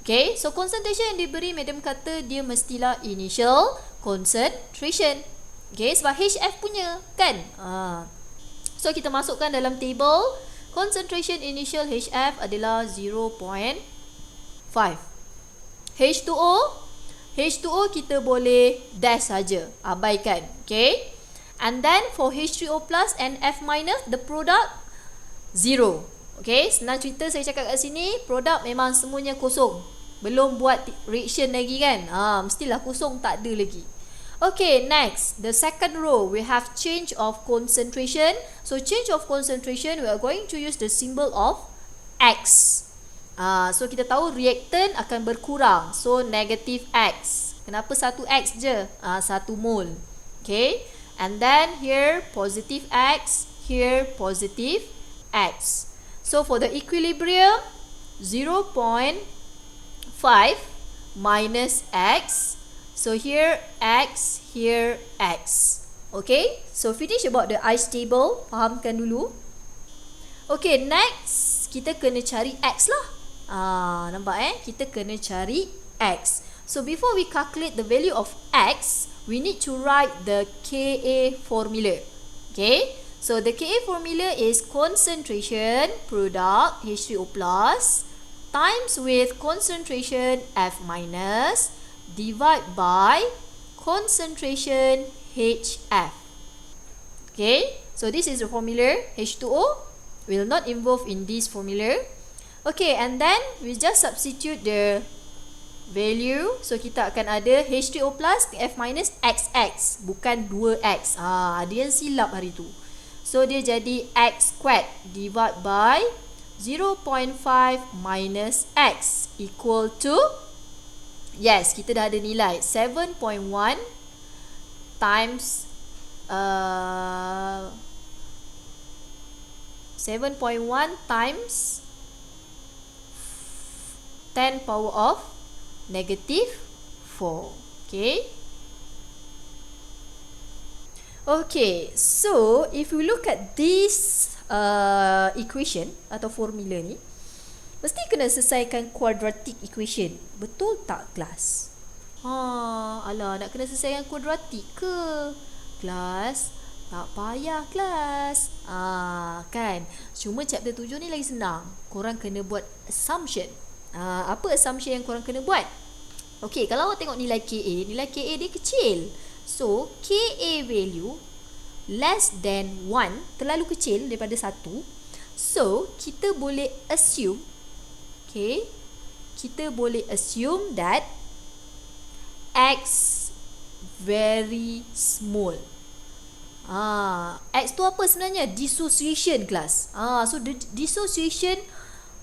Okay, so concentration yang diberi, madam kata dia mestilah initial concentration. Okay, sebab HF punya kan. So kita masukkan dalam table. Concentration initial HF adalah 0.5. H2O kita boleh dash saja, abaikan. Okay. And then for H3O plus and F minus, the product 0. Okay, senang cerita saya cakap kat sini, produk memang semuanya kosong. Belum buat reaction lagi kan. Mestilah kosong, tak ada lagi. Okay, next, the second row, we have change of concentration. So change of concentration, we are going to use the symbol of X. So kita tahu reactant akan berkurang. So negative X. Kenapa 1X je? 1 mole. Okay. And then here positive X, here positive X. So for the equilibrium, 0.5 minus X. So here X, here X. Okay, so finish about the ice table. Fahamkan dulu. Okay, next kita kena cari X lah. Nampak kita kena cari X. So before we calculate the value of X, we need to write the Ka formula. Okay, so the Ka formula is concentration product H3O plus times with concentration F minus divide by concentration HF. Okay, so this is the formula. H2O will not involve in this formula. Okay, and then we just substitute the value. So kita akan ada H3O plus F minus XX, bukan 2X. Ada yang silap hari tu. So dia jadi X squared divide by 0.5 minus X equal to, yes, kita dah ada nilai 7.1 times 7.1 times 10 power of negative 4. Okay. Okay, so if we look at this equation atau formula ni, mesti kena selesaikan quadratic equation. Betul tak kelas? Alah, nak kena selesaikan quadratic ke? Kelas, tak payah kelas. Kan? Cuma chapter 7 ni lagi senang. Korang kena buat assumption. Apa assumption yang korang kena buat? Okay, kalau awak tengok nilai KA dia kecil. So, KA value less than 1, terlalu kecil daripada 1. So, kita boleh assume, okay, kita boleh assume that X very small. X tu apa sebenarnya? Dissociation kelas. So the dissociation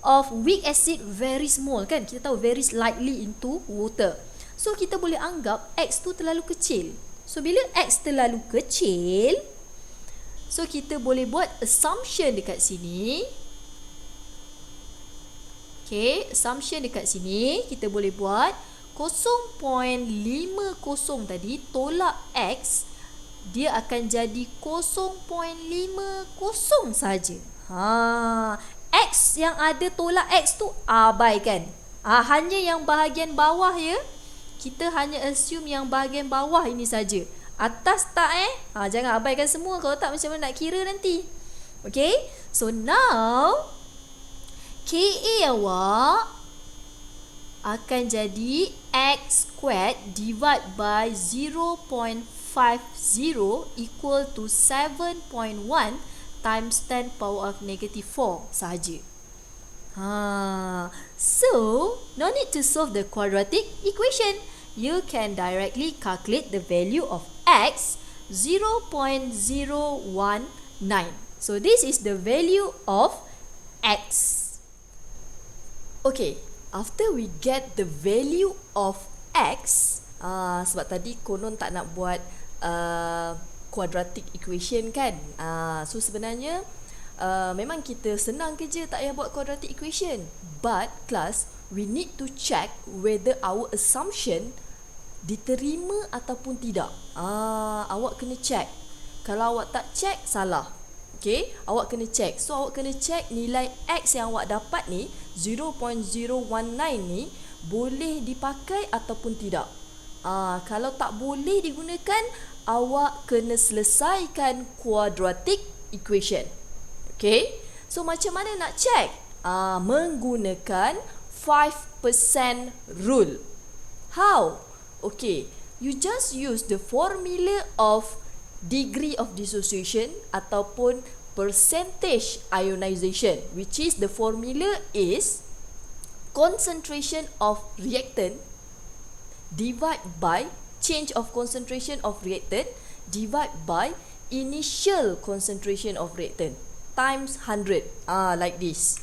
of weak acid very small kan. Kita tahu very slightly into water. So kita boleh anggap X tu terlalu kecil. So bila X terlalu kecil, so kita boleh buat assumption dekat sini. Okay, assumption dekat sini kita boleh buat 0.50 tadi tolak X, dia akan jadi 0.50 saja. X yang ada tolak X tu abaikan. Hanya yang bahagian bawah ya. Kita hanya assume yang bahagian bawah ini saja. Atas tak jangan abaikan semua, kalau tak macam mana nak kira nanti. Okay, so now KA awak akan jadi X squared divide by 0.50 equal to 7.1 times 10 power of negative 4 sahaja. So, no need to solve the quadratic equation. You can directly calculate the value of X, 0.019. So, this is the value of X. Okay, after we get the value of x, sebab tadi konon tak nak buat quadratic equation kan. So sebenarnya memang kita senang kerja, tak payah buat quadratic equation. But class, we need to check whether our assumption diterima ataupun tidak. Awak kena check. Kalau awak tak check, salah. Okay, awak kena check. So awak kena check nilai x yang awak dapat ni 0.019 ni boleh dipakai ataupun tidak. Kalau tak boleh digunakan, awak kena selesaikan quadratic equation. Okay, so macam mana nak check? Menggunakan 5% rule. How? Okay, you just use the formula of degree of dissociation ataupun percentage ionization, which is the formula is concentration of reactant divide by change of concentration of reactant divide by initial concentration of reactant times 100. Like this.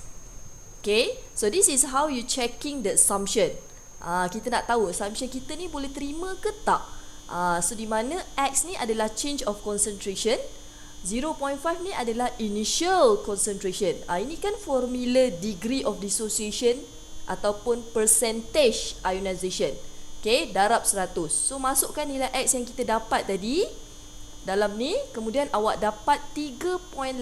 Okay, so this is how you checking the assumption. Kita nak tahu assumption kita ni boleh terima ke tak. So di mana x ni adalah change of concentration, 0.5 ni adalah initial concentration. Ini kan formula degree of dissociation ataupun percentage ionization. Okay, darab 100. So masukkan nilai x yang kita dapat tadi dalam ni, kemudian awak dapat 3.8%.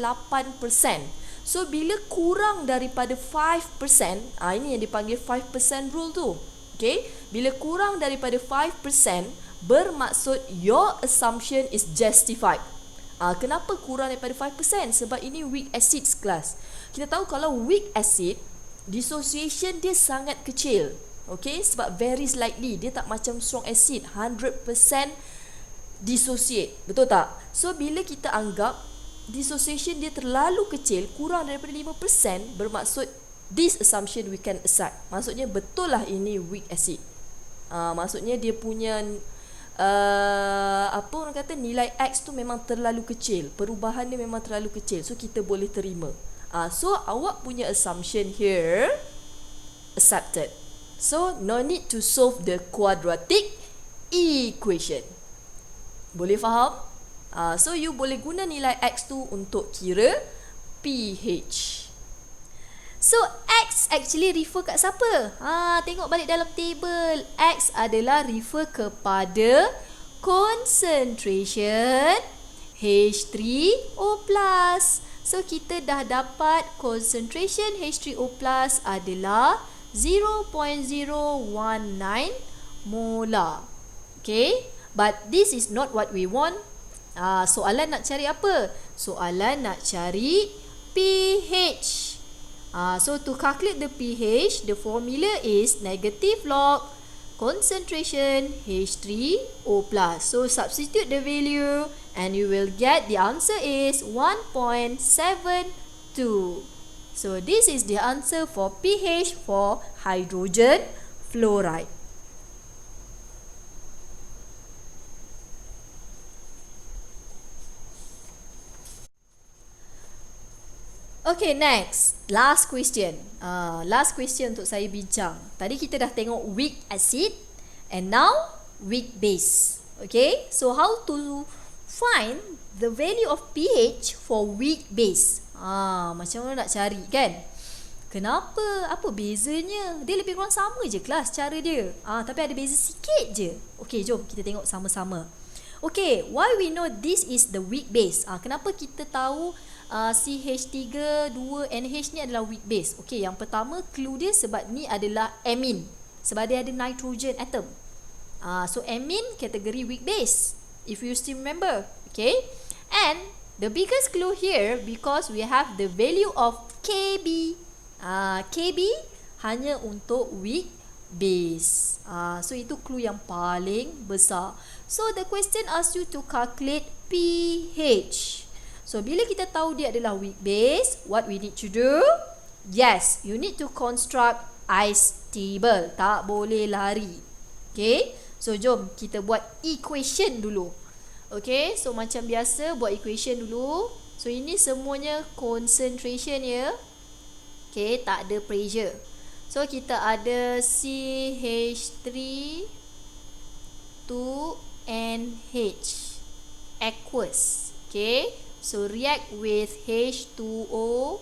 So bila kurang daripada 5%, ini yang dipanggil 5% rule tu. Okay, bila kurang daripada 5%, bermaksud your assumption is justified. Kenapa kurang daripada 5%? Sebab ini weak acids class. Kita tahu kalau weak acid, dissociation dia sangat kecil. Okay, sebab very slightly, dia tak macam strong acid 100% dissociate. Betul tak? So bila kita anggap dissociation dia terlalu kecil, kurang daripada 5%, bermaksud this assumption we can accept. Maksudnya betul lah ini weak acid. Maksudnya dia punya apa orang kata, nilai x tu memang terlalu kecil, perubahan dia memang terlalu kecil, so kita boleh terima. So awak punya assumption here accepted. So no need to solve the quadratic equation. Boleh faham? So you boleh guna nilai x tu untuk kira pH. So x actually refer kat siapa? Tengok balik dalam table. X adalah refer kepada concentration H3O+. So kita dah dapat concentration H3O+ adalah 0.019 molar. Okay, but this is not what we want. Soalan nak cari apa? Soalan nak cari pH. So to calculate the pH, the formula is negative log concentration H3O+. So substitute the value and you will get the answer is 1.72. So this is the answer for pH for hydrogen fluoride. Okay, next. Last question. Last question untuk saya bincang. Tadi kita dah tengok weak acid and now weak base. Okay, so how to find the value of pH for weak base? Macam mana nak cari kan? Kenapa? Apa bezanya? Dia lebih kurang sama je kelas cara dia. Tapi ada beza sikit je. Okay, jom kita tengok sama-sama. Okay, why we know this is the weak base? Kenapa kita tahu CH3,2NH ni adalah weak base? Okay, yang pertama clue dia sebab ni adalah amine. Sebab dia ada nitrogen atom. So amine kategori weak base, if you still remember. Okay, and the biggest clue here because we have the value of Kb. Kb hanya untuk weak base. So itu clue yang paling besar. So the question asks you to calculate pH. So bila kita tahu dia adalah weak base, what we need to do? Yes, you need to construct ice table. Tak boleh lari. Okay, so jom kita buat equation dulu. Okay, so macam biasa buat equation dulu. So ini semuanya concentration ya. Okay, tak ada pressure. So kita ada CH3 2NH aqueous. Okay, so react with H2O.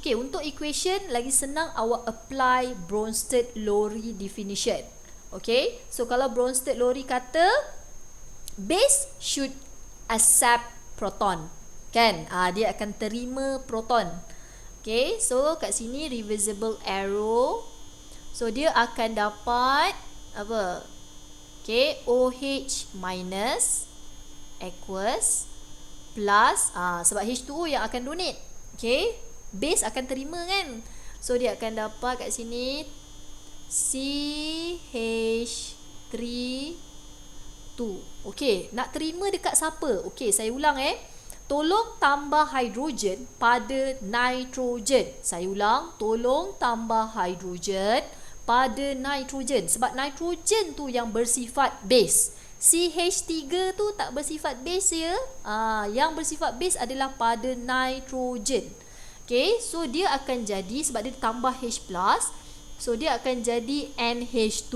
Okay, untuk equation lagi senang awak apply Bronsted-Lowry definition. Okay, so kalau Bronsted-Lowry kata base should accept proton, kan? Dia akan terima proton. Okay, so kat sini reversible arrow. So dia akan dapat apa? Okay, OH minus aqueous plus sebab H2O yang akan donate. Okay, base akan terima kan. So dia akan dapat kat sini CH3 2. Okay, nak terima dekat siapa? Okay, saya ulang tolong tambah hidrogen pada nitrogen. Saya ulang, tolong tambah hidrogen pada nitrogen. Sebab nitrogen tu yang bersifat base. CH3 tu tak bersifat base ya. Yang bersifat base adalah pada nitrogen. Okay, so dia akan jadi, sebab dia tambah H+, so dia akan jadi NH2+.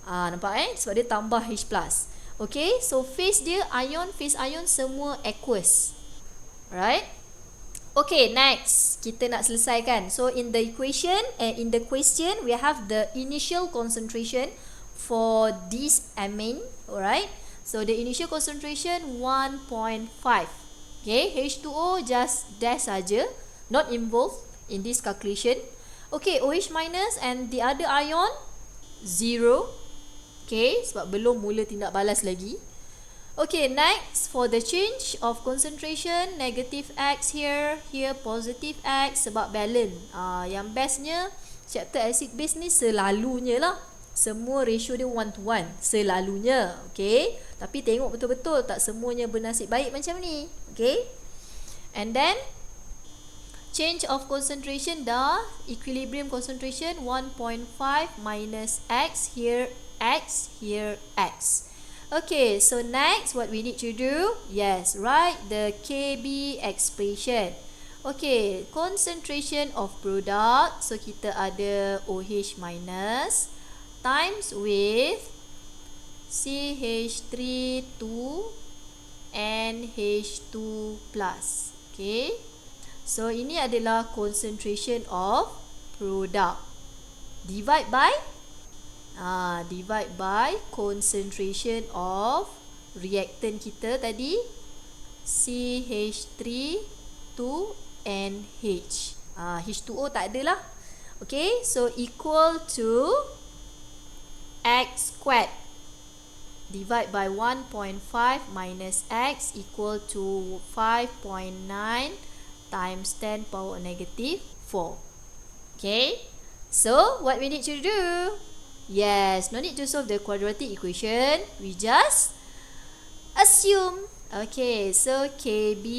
Nampak sebab dia tambah H+. Okay, so phase dia phase ion semua aqueous. Right? Okay, next kita nak selesaikan. So in the equation in the question we have the initial concentration for this amine. Alright, so the initial concentration 1.5. Okay, H2O just dash saja, not involved in this calculation. Okay, OH minus and the other ion 0. Okay, sebab belum mula tindak balas lagi. Okay, next for the change of concentration, negative X here, here positive X sebab balance. Yang bestnya chapter acid base ni selalunya lah, semua ratio dia 1 to 1 selalunya. Okay, tapi tengok betul-betul tak semuanya bernasib baik macam ni. Okay, and then change of concentration dah, equilibrium concentration 1.5 minus X here, X here, X. Okay, so next what we need to do, yes, write the KB expression. Okay, concentration of product, so kita ada OH minus times with CH3 2 NH2 plus. Okay, so ini adalah concentration of product. Divide by concentration of reactant kita tadi, CH3 2NH. H2O tak ada lah. Okay, so equal to X squared. Divide by 1.5 minus X equal to 5.9 times 10 power negative 4. Okay, so what we need to do? Yes, no need to solve the quadratic equation. We just assume. Okay, so KB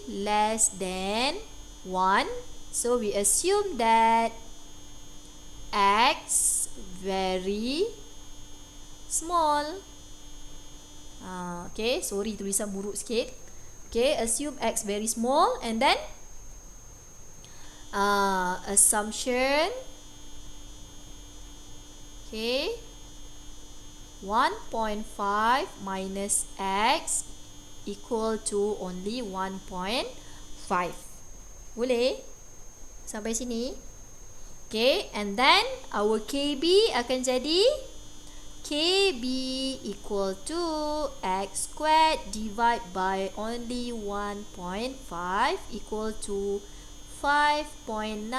less than 1. So we assume that X very small. Okay, sorry tulisan buruk sikit. Okay, assume X very small and then assumption. Okay, 1.5 minus X equal to only 1.5. Boleh? Sampai sini? Okay, and then our KB akan jadi KB equal to X squared divide by only 1.5 equal to 5.9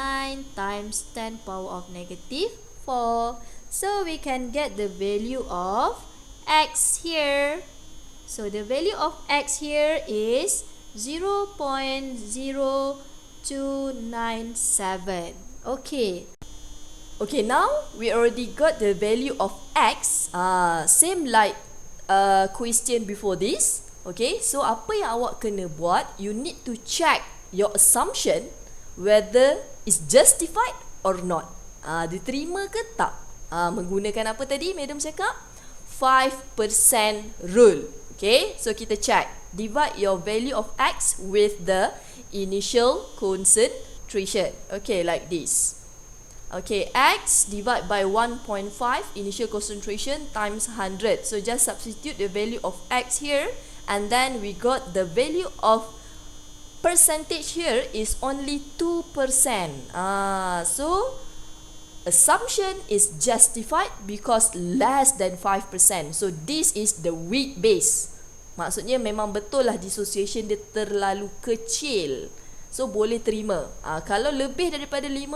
times 10 power of negative 4. So we can get the value of X here. So the value of X here is 0.0297. Okay. Okay, now we already got the value of X. Same like question before this. Okay, so apa yang awak kena buat, you need to check your assumption whether it's justified or not. Diterima ke tak? Menggunakan apa tadi madam cakap? 5% rule. Okay, so kita check. Divide your value of X with the initial concentration. Okay, like this. Okay, X divide by 1.5 initial concentration times 100. So just substitute the value of X here, and then we got the value of percentage here is only 2%. So assumption is justified because less than 5%. So this is the weak base. Maksudnya memang betul lah dissociation dia terlalu kecil. So boleh terima. Kalau lebih daripada 5%,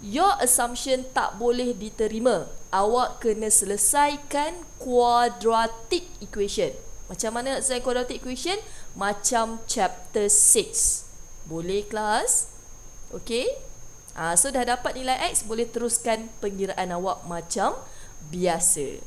your assumption tak boleh diterima. Awak kena selesaikan quadratic equation. Macam mana nak selesai quadratic equation? Macam chapter 6. Boleh kelas? Okay? So dah dapat nilai X, boleh teruskan pengiraan awak macam biasa.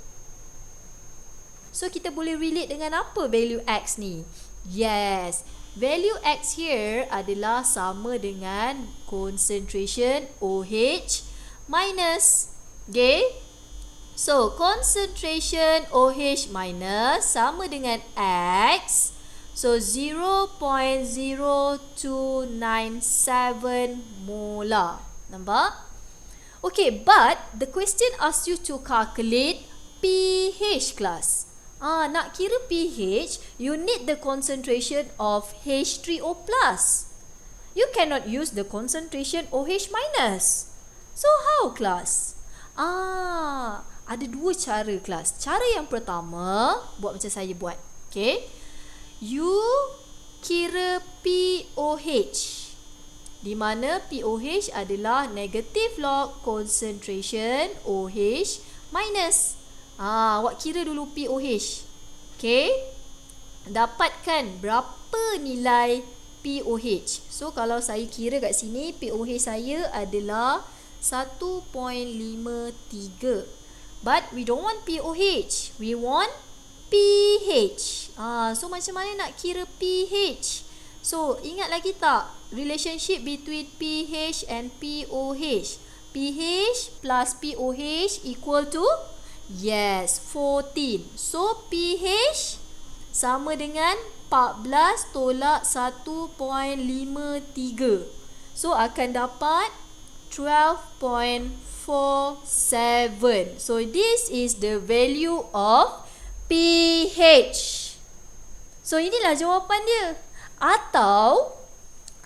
So kita boleh relate dengan apa value X ni? Yes, value X here adalah sama dengan concentration OH minus. Okay? So concentration OH minus sama dengan X. So 0.0297 molar. Nampak? Okay, but the question asks you to calculate pH class. Nak kira pH, you need the concentration of H3O+. You cannot use the concentration OH minus. So how class? Ada dua cara kelas. Cara yang pertama, buat macam saya buat. Okay. You kira POH. Di mana POH adalah negative log concentration OH minus. Awak kira dulu POH. Okay. Dapatkan berapa nilai POH. So kalau saya kira kat sini, POH saya adalah 1.53. But we don't want POH. We want pH. So macam mana nak kira pH? So ingat lagi tak relationship between pH and POH? pH plus POH equal to? Yes, 14. So pH sama dengan 14 tolak 1.53. So akan dapat 12.47. So this is the value of pH. So inilah jawapan dia. Atau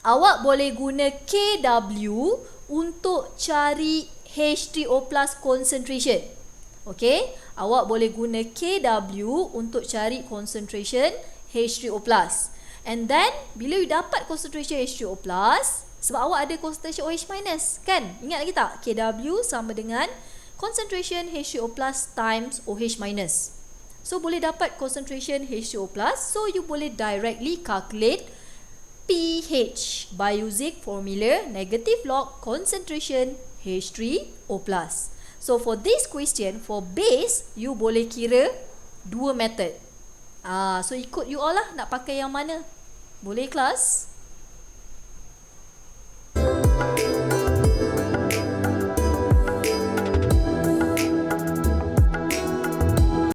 awak boleh guna KW untuk cari H3O+ concentration. Okay, awak boleh guna KW untuk cari concentration H3O+. And then bila you dapat concentration H3O+, sebab awak ada concentration OH minus, kan? Ingat lagi tak? KW sama dengan concentration H3O+ times OH minus. So boleh dapat concentration H2O+, so you boleh directly calculate pH by using formula negative log concentration H3O+. So for this question, for base, you boleh kira dua method. So ikut you all lah nak pakai yang mana. Boleh kelas?